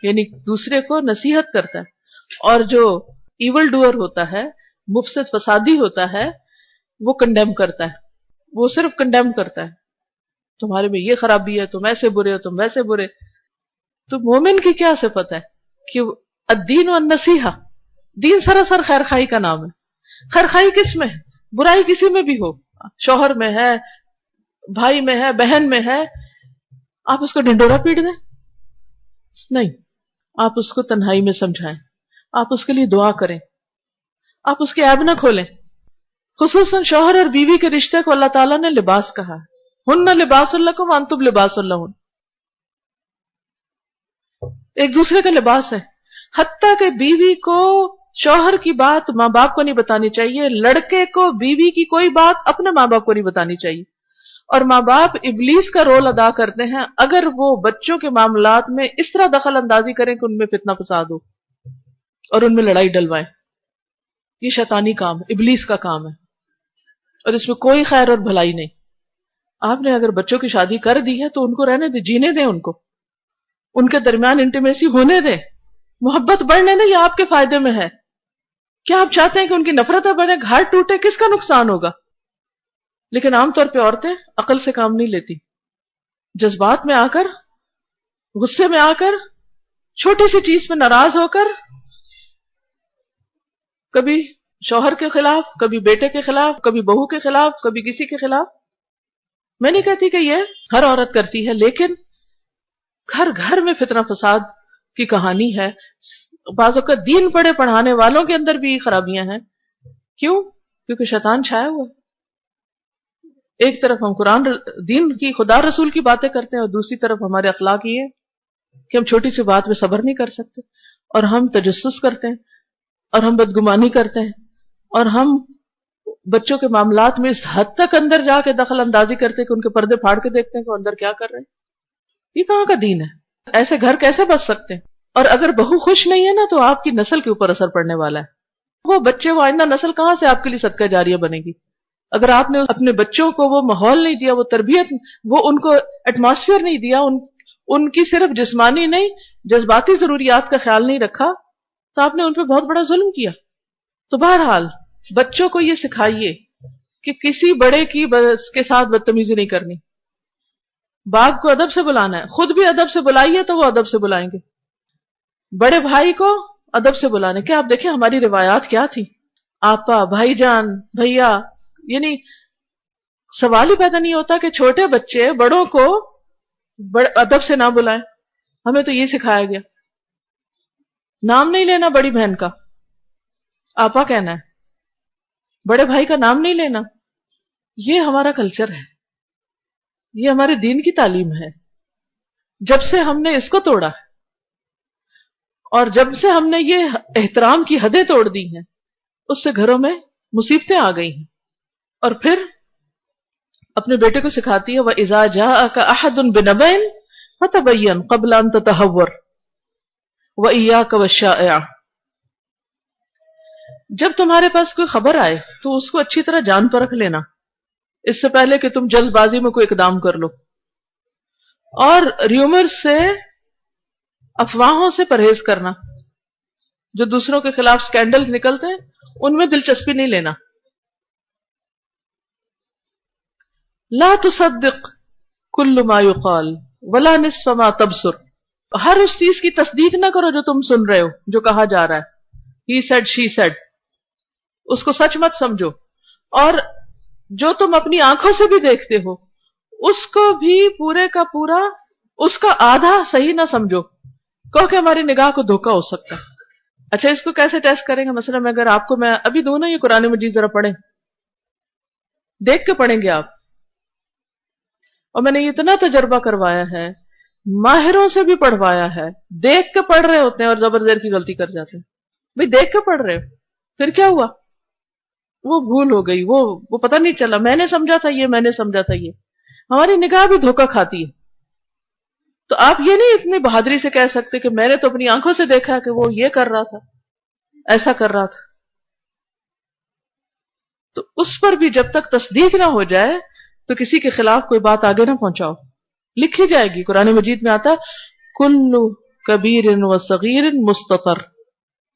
Speaker 1: یعنی دوسرے کو نصیحت کرتا ہے، اور جو ایول ڈوئر ہوتا ہے، مفسد فسادی ہوتا ہے، وہ کنڈیم کرتا ہے. وہ صرف کنڈیم کرتا ہے، تمہارے میں یہ خرابی ہے، تم ایسے برے ہو، تم ویسے برے. تو مومن کی کیا صفت ہے کہ الدین والنصیحہ، دین سراسر خیر خائی کا نام ہے. خیر خائی کس میں ہے؟ برائی کسی میں بھی ہو، شوہر میں ہے، بھائی میں ہے، بہن میں ہے، آپ اس کو ڈنڈورا پیٹ دیں؟ نہیں، آپ اس کو تنہائی میں سمجھائیں، آپ اس کے لیے دعا کریں، آپ اس کے عیب نہ کھولیں. خصوصاً شوہر اور بیوی کے رشتے کو اللہ تعالیٰ نے لباس کہا ہے، ہن لباس لکم وانتم لباس لہن، ایک دوسرے کا لباس ہے. حتیٰ کہ بیوی کو شوہر کی بات ماں باپ کو نہیں بتانی چاہیے، لڑکے کو بیوی کی کوئی بات اپنے ماں باپ کو نہیں بتانی چاہیے. اور ماں باپ ابلیس کا رول ادا کرتے ہیں اگر وہ بچوں کے معاملات میں اس طرح دخل اندازی کریں کہ ان میں فتنہ فساد ہو اور ان میں لڑائی ڈلوائیں. یہ شیطانی کام، ابلیس کا کام ہے، اور اس میں کوئی خیر اور بھلائی نہیں. آپ نے اگر بچوں کی شادی کر دی ہے تو ان کو رہنے دیں، جینے دیں، ان کو ان کے درمیان انٹیمیسی ہونے دیں، محبت بڑھنے دیں. یہ آپ کے فائدے میں ہے. کیا آپ چاہتے ہیں کہ ان کی نفرتیں بڑھیں، گھر ٹوٹے؟ کس کا نقصان ہوگا؟ لیکن عام طور پہ عورتیں عقل سے کام نہیں لیتی، جذبات میں آ کر، غصے میں آ کر، چھوٹی سی چیز پہ ناراض ہو کر، کبھی شوہر کے خلاف، کبھی بیٹے کے خلاف، کبھی بہو کے خلاف، کبھی کسی کے خلاف. میں نہیں کہتی کہ یہ ہر عورت کرتی ہے، لیکن گھر گھر میں فتنہ فساد کی کہانی ہے. بعض اوقات دین پڑھے پڑھانے والوں کے اندر بھی یہ خرابیاں ہیں. کیوں؟ کیونکہ شیطان چھایا ہوا ہے. ایک طرف ہم قرآن دین کی خدا رسول کی باتیں کرتے ہیں، اور دوسری طرف ہمارے اخلاق یہ ہے کہ ہم چھوٹی سی بات میں صبر نہیں کر سکتے، اور ہم تجسس کرتے ہیں، اور ہم بدگمانی کرتے ہیں، اور ہم بچوں کے معاملات میں اس حد تک اندر جا کے دخل اندازی کرتے ہیں کہ ان کے پردے پھاڑ کے دیکھتے ہیں کہ وہ اندر کیا کر رہے ہیں. یہ کہاں کا دین ہے؟ ایسے گھر کیسے بچ سکتے ہیں؟ اور اگر بہو خوش نہیں ہے نا تو آپ کی نسل کے اوپر اثر پڑنے والا ہے. وہ بچے، وہ آئندہ نسل کہاں سے آپ کے لیے صدقہ جاریہ بنے گی؟ اگر آپ نے اپنے بچوں کو وہ ماحول نہیں دیا، وہ تربیت، وہ ان کو ایٹماسفیئر نہیں دیا، ان کی صرف جسمانی نہیں جذباتی ضروریات کا خیال نہیں رکھا، تو آپ نے ان پہ بہت بڑا ظلم کیا. تو بہرحال بچوں کو یہ سکھائیے کہ کسی بڑے کے ساتھ بدتمیزی نہیں کرنی. باپ کو ادب سے بلانا ہے، خود بھی ادب سے بلائیے تو وہ ادب سے بلائیں گے. بڑے بھائی کو ادب سے بلانے. کیا آپ دیکھیں ہماری روایات کیا تھی؟ آپا، بھائی جان، بھیا، یعنی سوال ہی پیدا نہیں ہوتا کہ چھوٹے بچے بڑوں کو ادب سے نہ بلائیں. ہمیں تو یہ سکھایا گیا. نام نہیں لینا بڑی بہن کا، آپا کہنا ہے. بڑے بھائی کا نام نہیں لینا. یہ ہمارا کلچر ہے، یہ ہمارے دین کی تعلیم ہے. جب سے ہم نے اس کو توڑا ہے، اور جب سے ہم نے یہ احترام کی حدیں توڑ دی ہیں، اس سے گھروں میں مصیبتیں آ گئی ہیں. اور پھر اپنے بیٹے کو سکھاتی ہے وَإِذَا جَاءَكَ أَحَدٌ بِنَبَإٍ فَتَبَيَّنْ قَبْلَ أَن تَتَهَوَّرَ وَإِيَّاكَ وَالشَّائِعَ. جب تمہارے پاس کوئی خبر آئے تو اس کو اچھی طرح جان پرکھ لینا، اس سے پہلے کہ تم جلد بازی میں کوئی اقدام کر لو. اور ریومر سے، افواہوں سے پرہیز کرنا. جو دوسروں کے خلاف سکینڈل نکلتے ہیں ان میں دلچسپی نہیں لینا. لا تصدق کل ما یقال ولا نصف ما تبصر. ہر اس چیز کی تصدیق نہ کرو جو تم سن رہے ہو، جو کہا جا رہا ہے، ہی سیڈ شی سیڈ. اس کو سچ مت سمجھو. اور جو تم اپنی آنکھوں سے بھی دیکھتے ہو اس کو بھی پورے کا پورا، اس کا آدھا صحیح نہ سمجھو، کہو کہ ہماری نگاہ کو دھوکا ہو سکتا ہے. اچھا، اس کو کیسے ٹیسٹ کریں گے؟ مثلا اگر آپ کو میں ابھی دوں نا یہ قرآن مجید، ذرا پڑھیں، دیکھ کے پڑھیں گے آپ. اور میں نے یہ اتنا تجربہ کروایا ہے، ماہروں سے بھی پڑھوایا ہے، دیکھ کے پڑھ رہے ہوتے ہیں اور زبر زیر کی غلطی کر جاتے ہیں. بھئی دیکھ کے پڑھ رہے ہو، پھر کیا ہوا؟ وہ بھول ہو گئی، وہ پتہ نہیں چلا، میں نے سمجھا تھا یہ، میں نے سمجھا تھا یہ. ہماری نگاہ بھی دھوکا کھاتی ہے. تو آپ یہ نہیں اتنی بہادری سے کہہ سکتے کہ میں نے تو اپنی آنکھوں سے دیکھا کہ وہ یہ کر رہا تھا، ایسا کر رہا تھا. تو اس پر بھی جب تک تصدیق نہ ہو جائے تو کسی کے خلاف کوئی بات آگے نہ پہنچاؤ. لکھی جائے گی. قرآن مجید میں آتا کل کبیر و صغیر مستطر،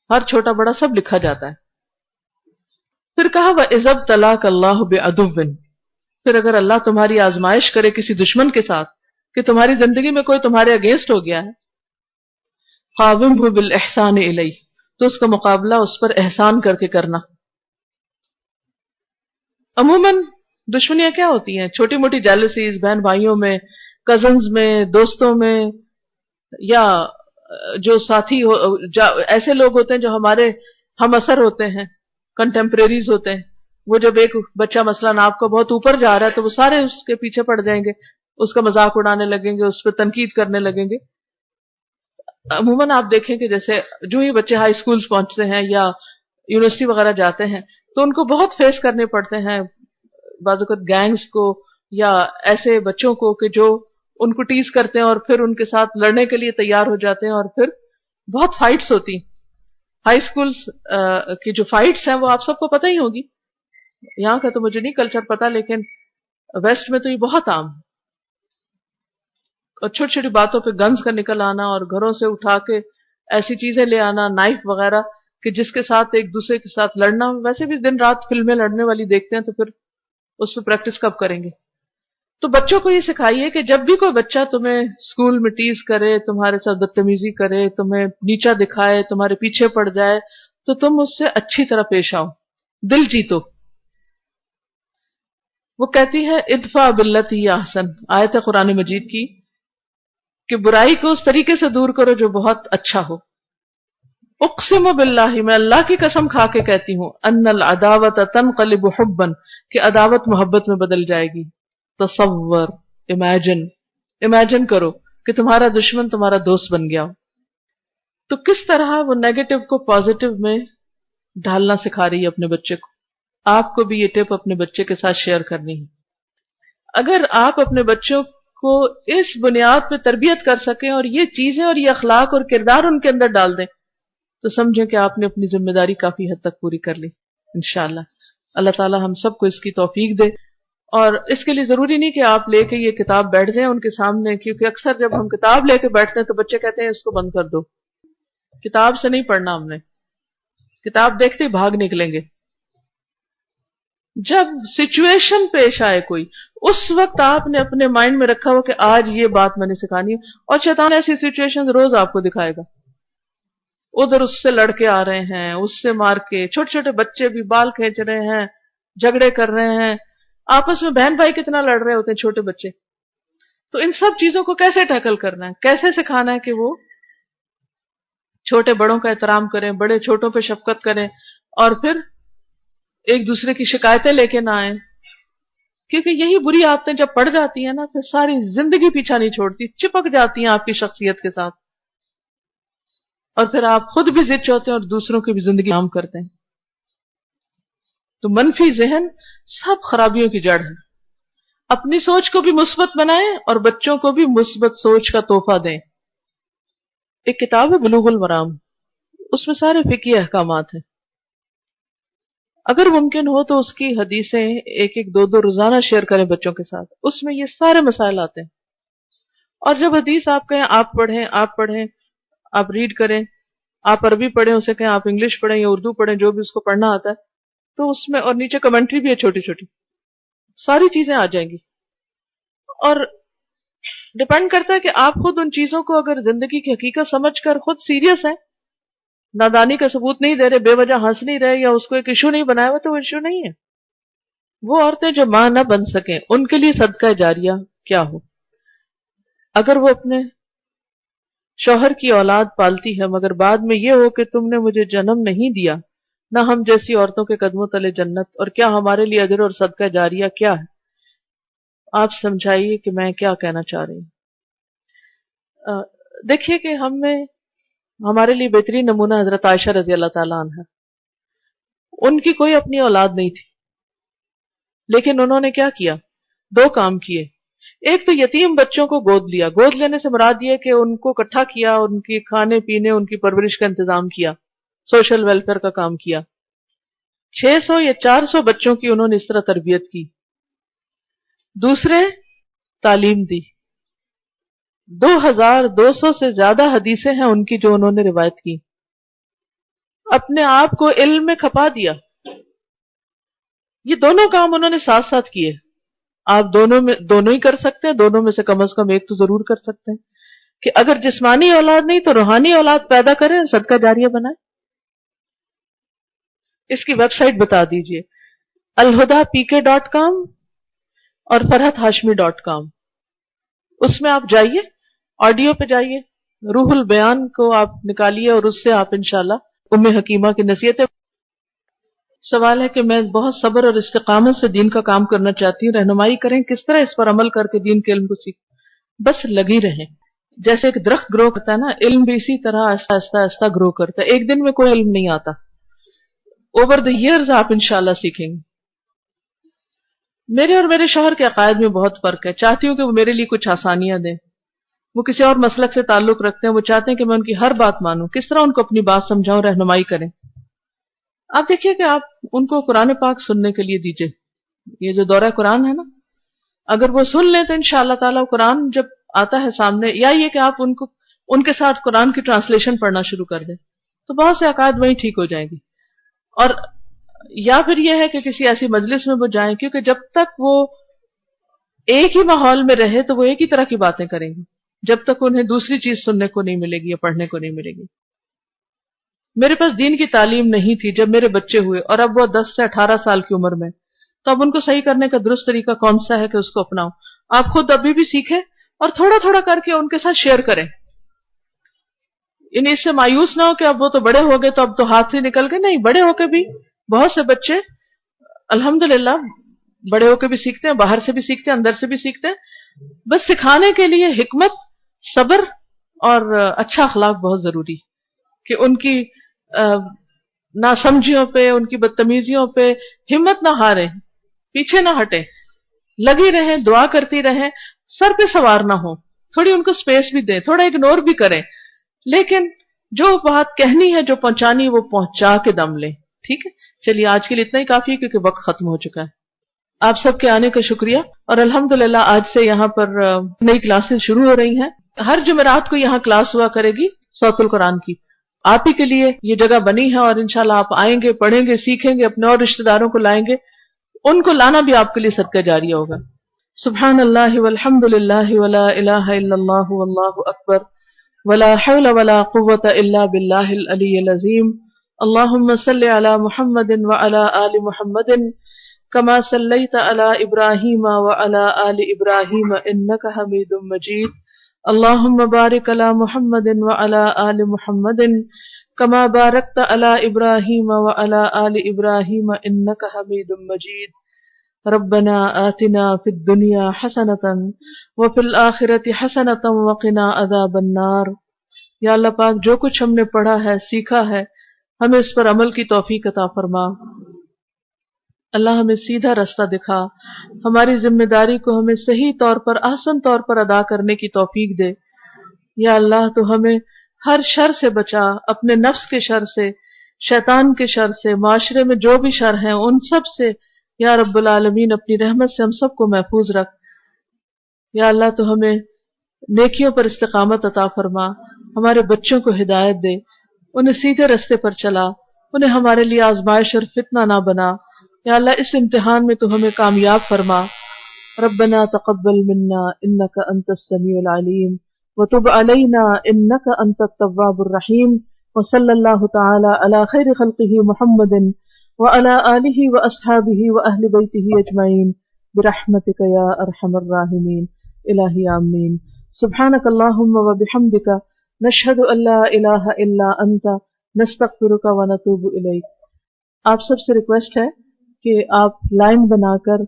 Speaker 1: ہر چھوٹا بڑا سب لکھا جاتا ہے. پھر کہا وَإِذَا ابْتَلَاكَ اللَّهُ بِعَدُوٍّ. پھر اگر اللہ تمہاری آزمائش کرے کسی دشمن کے ساتھ کہ تمہاری زندگی میں کوئی تمہارے اگینسٹ ہو گیا ہے، قَاوِمْهُ بِالْإِحْسَانِ إِلَيْهِ، تو اس کا مقابلہ اس پر احسان کر کے کرنا. عموماً دشمنیاں کیا ہوتی ہیں؟ چھوٹی موٹی جیلسیز، بہن بھائیوں میں، کزنز میں، دوستوں میں، یا جو ساتھی ایسے لوگ ہوتے ہیں جو ہمارے ہم اثر ہوتے ہیں، کنٹمپریریز ہوتے ہیں. وہ جب ایک بچہ مثلاً آپ کو بہت اوپر جا رہا ہے تو وہ سارے اس کے پیچھے پڑ جائیں گے، اس کا مذاق اڑانے لگیں گے، اس پہ تنقید کرنے لگیں گے. عموماً آپ دیکھیں کہ جیسے جو ہی بچے ہائی اسکولز پہنچتے ہیں یا یونیورسٹی وغیرہ جاتے ہیں تو ان کو بہت فیس کرنے پڑتے ہیں، بعض اوقات گینگز کو یا ایسے بچوں کو کہ جو ان کو ٹیز کرتے ہیں اور پھر ان کے ساتھ لڑنے کے لیے تیار ہو جاتے ہیں، اور پھر بہت فائٹس ہوتی ہیں. ہائی اسکولز کی جو فائٹس ہیں وہ آپ سب کو پتہ ہی ہوگی. یہاں کا تو مجھے نہیں کلچر پتا، لیکن ویسٹ میں تو یہ بہت عام ہے. اور چھوٹی چھوٹی باتوں پہ گنز کا نکل آنا اور گھروں سے اٹھا کے ایسی چیزیں لے آنا، نائف وغیرہ، کہ جس کے ساتھ ایک دوسرے کے ساتھ لڑنا. ویسے بھی دن رات فلمیں لڑنے والی دیکھتے ہیں تو پھر اس پہ پریکٹس کب کریں گے؟ تو بچوں کو یہ سکھائیے کہ جب بھی کوئی بچہ تمہیں اسکول میں ٹیز کرے، تمہارے ساتھ بدتمیزی کرے، تمہیں نیچا دکھائے، تمہارے پیچھے پڑ جائے، تو تم اس سے اچھی طرح پیش آؤ. دل جیتو. وہ کہتی ہے ادفع باللتی احسن، آیت ہے قرآن مجید کی کہ برائی کو اس طریقے سے دور کرو جو بہت اچھا ہو. اقسم باللہ، میں اللہ کی قسم کھا کے کہتی ہوں، ان العداوۃ تنقلب حبا، کہ عداوت محبت میں بدل جائے گی. تصور، امیجن کرو کہ تمہارا دشمن تمہارا دوست بن گیا ہو. تو کس طرح وہ نیگیٹو کو پازیٹو میں ڈھالنا سکھا رہی ہے اپنے بچے کو. آپ کو بھی یہ ٹپ اپنے بچے کے ساتھ شیئر کرنی ہے. اگر آپ اپنے بچوں کو اس بنیاد پہ تربیت کر سکیں اور یہ چیزیں اور یہ اخلاق اور کردار ان کے اندر ڈال دیں تو سمجھیں کہ آپ نے اپنی ذمہ داری کافی حد تک پوری کر لی انشاءاللہ. اللہ تعالی ہم سب کو اس کی توفیق دے. اور اس کے لیے ضروری نہیں کہ آپ لے کے یہ کتاب بیٹھ جائیں ان کے سامنے، کیونکہ اکثر جب ہم کتاب لے کے بیٹھتے ہیں تو بچے کہتے ہیں اس کو بند کر دو، کتاب سے نہیں پڑھنا ہم نے، کتاب دیکھتے ہی بھاگ نکلیں گے. جب سچویشن پیش آئے کوئی، اس وقت آپ نے اپنے مائنڈ میں رکھا ہو کہ آج یہ بات میں نے سکھانی ہے، اور شیطان ایسی سچویشن روز آپ کو دکھائے گا. ادھر اس سے لڑکے آ رہے ہیں، اس سے مار کے، چھوٹے چھوٹے بچے بھی بال کھینچ رہے ہیں، جھگڑے کر رہے ہیں، آپس میں بہن بھائی کتنا لڑ رہے ہوتے ہیں چھوٹے بچے. تو ان سب چیزوں کو کیسے ٹیکل کرنا ہے، کیسے سکھانا ہے کہ وہ چھوٹے بڑوں کا احترام کریں، بڑے چھوٹوں پہ شفقت کریں، اور پھر ایک دوسرے کی شکایتیں لے کے نہ آئیں. کیونکہ یہی بری عادتیں جب پڑ جاتی ہیں نا، پھر ساری زندگی پیچھا نہیں چھوڑتی، چپک جاتی ہیں آپ کی شخصیت کے ساتھ، اور پھر آپ خود بھی ضد ہوتے ہیں اور دوسروں کی بھی زندگی عام کرتے ہیں. تو منفی ذہن سب خرابیوں کی جڑ ہے. اپنی سوچ کو بھی مثبت بنائیں اور بچوں کو بھی مثبت سوچ کا تحفہ دیں. ایک کتاب ہے بلوغ المرام، اس میں سارے فقہی احکامات ہیں. اگر ممکن ہو تو اس کی حدیثیں ایک ایک دو دو روزانہ شیئر کریں بچوں کے ساتھ، اس میں یہ سارے مسائل آتے ہیں. اور جب حدیث آپ کہیں آپ پڑھیں، آپ ریڈ کریں، آپ عربی پڑھیں، اسے کہیں آپ انگلش پڑھیں یا اردو پڑھیں، جو بھی اس کو پڑھنا آتا ہے، تو اس میں اور نیچے کمنٹری بھی ہے چھوٹی چھوٹی، ساری چیزیں آ جائیں گی. اور ڈپینڈ کرتا ہے کہ آپ خود ان چیزوں کو اگر زندگی کی حقیقت سمجھ کر خود سیریس ہیں، نادانی کا ثبوت نہیں دے رہے، بے وجہ ہنس نہیں رہے یا اس کو ایک ایشو نہیں بنایا ہوا، تو وہ ایشو نہیں ہے. وہ عورتیں جو ماں نہ بن سکیں ان کے لیے صدقہ جاریہ کیا ہو. اگر وہ اپنے شوہر کی اولاد پالتی ہے مگر بعد میں یہ ہو کہ تم نے مجھے جنم نہیں دیا، نہ ہم جیسی عورتوں کے قدموں تلے جنت، اور کیا ہمارے لیے اجر اور صدقہ جاریہ کیا ہے. آپ سمجھائیے کہ میں کیا کہنا چاہ رہی ہوں. دیکھیے کہ ہمارے لیے بہترین نمونہ حضرت عائشہ رضی اللہ تعالیٰ عنہ. ان کی کوئی اپنی اولاد نہیں تھی، لیکن انہوں نے کیا کیا؟ دو کام کیے. ایک تو یتیم بچوں کو گود لیا. گود لینے سے مراد یہ کہ ان کو اکٹھا کیا، ان کی کھانے پینے، ان کی پرورش کا انتظام کیا، سوشل ویلفیئر کا کام کیا. 600 یا 400 بچوں کی انہوں نے اس طرح تربیت کی. دوسرے، تعلیم دی. 2200 سے زیادہ حدیثیں ہیں ان کی جو انہوں نے روایت کی. اپنے آپ کو علم میں کھپا دیا. یہ دونوں کام انہوں نے ساتھ ساتھ کیے. آپ دونوں ہی کر سکتے ہیں، دونوں میں سے کم از کم ایک تو ضرور کر سکتے ہیں کہ اگر جسمانی اولاد نہیں تو روحانی اولاد پیدا کریں، صدقہ جاریہ بنائیں. اس کی ویب سائٹ بتا دیجئے، alhuda.pk.com اور farhathashmi.com. اس میں آپ جائیے، آڈیو پہ جائیے، روح البیان کو آپ نکالیے اور اس سے آپ انشاءاللہ ام حکیمہ کی نصیحتیں. سوال ہے کہ میں بہت صبر اور استقامت سے دین کا کام کرنا چاہتی ہوں، رہنمائی کریں کس طرح اس پر عمل کر کے دین کے علم کو سیکھ. بس لگی رہیں. جیسے ایک درخت گرو کرتا ہے نا، علم بھی اسی طرح آہستہ آہستہ گرو کرتا ہے. ایک دن میں کوئی علم نہیں آتا، اوور دی ایئرز آپ انشاءاللہ سیکھیں گے. میرے اور میرے شوہر کے عقائد میں بہت فرق ہے. چاہتی ہوں کہ وہ میرے لیے کچھ آسانیاں دیں. وہ کسی اور مسلک سے تعلق رکھتے ہیں، وہ چاہتے ہیں کہ میں ان کی ہر بات مانوں. کس طرح ان کو اپنی بات سمجھاؤں، رہنمائی کریں. آپ دیکھیے کہ آپ ان کو قرآن پاک سننے کے لیے دیجئے. یہ جو دورہ قرآن ہے نا، اگر وہ سن لیں تو انشاءاللہ تعالیٰ قرآن جب آتا ہے سامنے، یا یہ کہ آپ ان کے ساتھ قرآن کی ٹرانسلیشن پڑھنا شروع کر دیں، تو بہت سے عقائد وہیں ٹھیک ہو جائیں گی. اور یا پھر یہ ہے کہ کسی ایسی مجلس میں وہ جائیں، کیونکہ جب تک وہ ایک ہی ماحول میں رہے تو وہ ایک ہی طرح کی باتیں کریں گے، جب تک انہیں دوسری چیز سننے کو نہیں ملے گی یا پڑھنے کو نہیں ملے گی. میرے پاس دین کی تعلیم نہیں تھی جب میرے بچے ہوئے، اور اب وہ 10 سے 18 سال کی عمر میں، تو اب ان کو صحیح کرنے کا درست طریقہ کون سا ہے کہ اس کو اپناؤں؟ آپ خود ابھی بھی سیکھیں اور تھوڑا تھوڑا کر کے ان کے ساتھ شیئر کریں، یعنی اس سے مایوس نہ ہو کہ اب وہ تو بڑے ہو گئے تو اب تو ہاتھ سے نکل گئے، نہیں، بڑے ہو کے بھی بہت سے بچے الحمدللہ بڑے ہو کے بھی سیکھتے ہیں، باہر سے بھی سیکھتے ہیں، اندر سے بھی سیکھتے ہیں، بس سکھانے کے لیے حکمت، صبر اور اچھا اخلاق بہت ضروری، کہ ان کی ناسمجھیوں پہ، ان کی بدتمیزیوں پہ ہمت نہ ہاریں، پیچھے نہ ہٹیں، لگی رہیں، دعا کرتی رہیں، سر پہ سوار نہ ہو، تھوڑی ان کو سپیس بھی دیں، تھوڑا اگنور بھی کریں، لیکن جو بات کہنی ہے، جو پہنچانی ہے، وہ پہنچا کے دم لیں. ٹھیک ہے، چلیے آج کے لیے اتنا ہی کافی ہے کیونکہ وقت ختم ہو چکا ہے. آپ سب کے آنے کا شکریہ، اور الحمدللہ آج سے یہاں پر نئی کلاسز شروع ہو رہی ہیں. ہر جمعرات کو یہاں کلاس ہوا کرے گی صوت القرآن کی. آپ ہی کے لیے یہ جگہ بنی ہے، اور انشاءاللہ آپ آئیں گے، پڑھیں گے، سیکھیں گے، اپنے اور رشتہ داروں کو لائیں گے، ان کو لانا بھی آپ کے لیے صدقہ جاریہ ہوگا. سبحان اللہ والحمد للہ ولا الہ الا اللہ واللہ اکبر ولا حول ولا قوة الا باللہ العلی العظیم. اللہم صل علی محمد وعلی آل محمد کما صلیت علی ابراہیم وعلی آل ابراہیم انک حمید مجید. اللہم بارک علی محمد وعلی آل محمد کما بارکت علی ابراہیم وعلی آل ابراہیم انک حمید مجید. ربنا آتنا فی الدنیا حسنۃ وفی الآخرۃ حسنۃ وقنا عذاب النار. یا اللہ پاک، جو کچھ ہم نے پڑھا ہے، سیکھا ہے، ہمیں اس پر عمل کی توفیق عطا فرما. اللہ ہمیں سیدھا رستہ دکھا، ہماری ذمہ داری کو ہمیں صحیح طور پر، احسن طور پر ادا کرنے کی توفیق دے. یا اللہ تو ہمیں ہر شر سے بچا، اپنے نفس کے شر سے، شیطان کے شر سے، معاشرے میں جو بھی شر ہیں ان سب سے یا رب العالمین اپنی رحمت سے ہم سب کو محفوظ رکھ. یا اللہ تو ہمیں نیکیوں پر استقامت عطا فرما، ہمارے بچوں کو ہدایت دے، انہیں سیدھے رستے پر چلا، انہیں ہمارے لیے آزمائش اور فتنہ نہ بنا. یا اللہ اس امتحان میں تو ہمیں کامیاب فرما. ربنا تقبل منا انک انت السمیع العلیم وتب علینا انک انت التواب الرحیم. وصلی اللہ تعالی علی خیر خلقہ محمد وعلى آلہ واصحابہ واہل بیتہ اجمعین برحمتک یا ارحم الراحمین. الہی آمین. سبحانک اللہم وبحمدک نشہد ان لا الہ الا انت نستغفرک ونتوب الیک. آپ سب سے ریکویسٹ ہے کہ آپ لائن بنا کر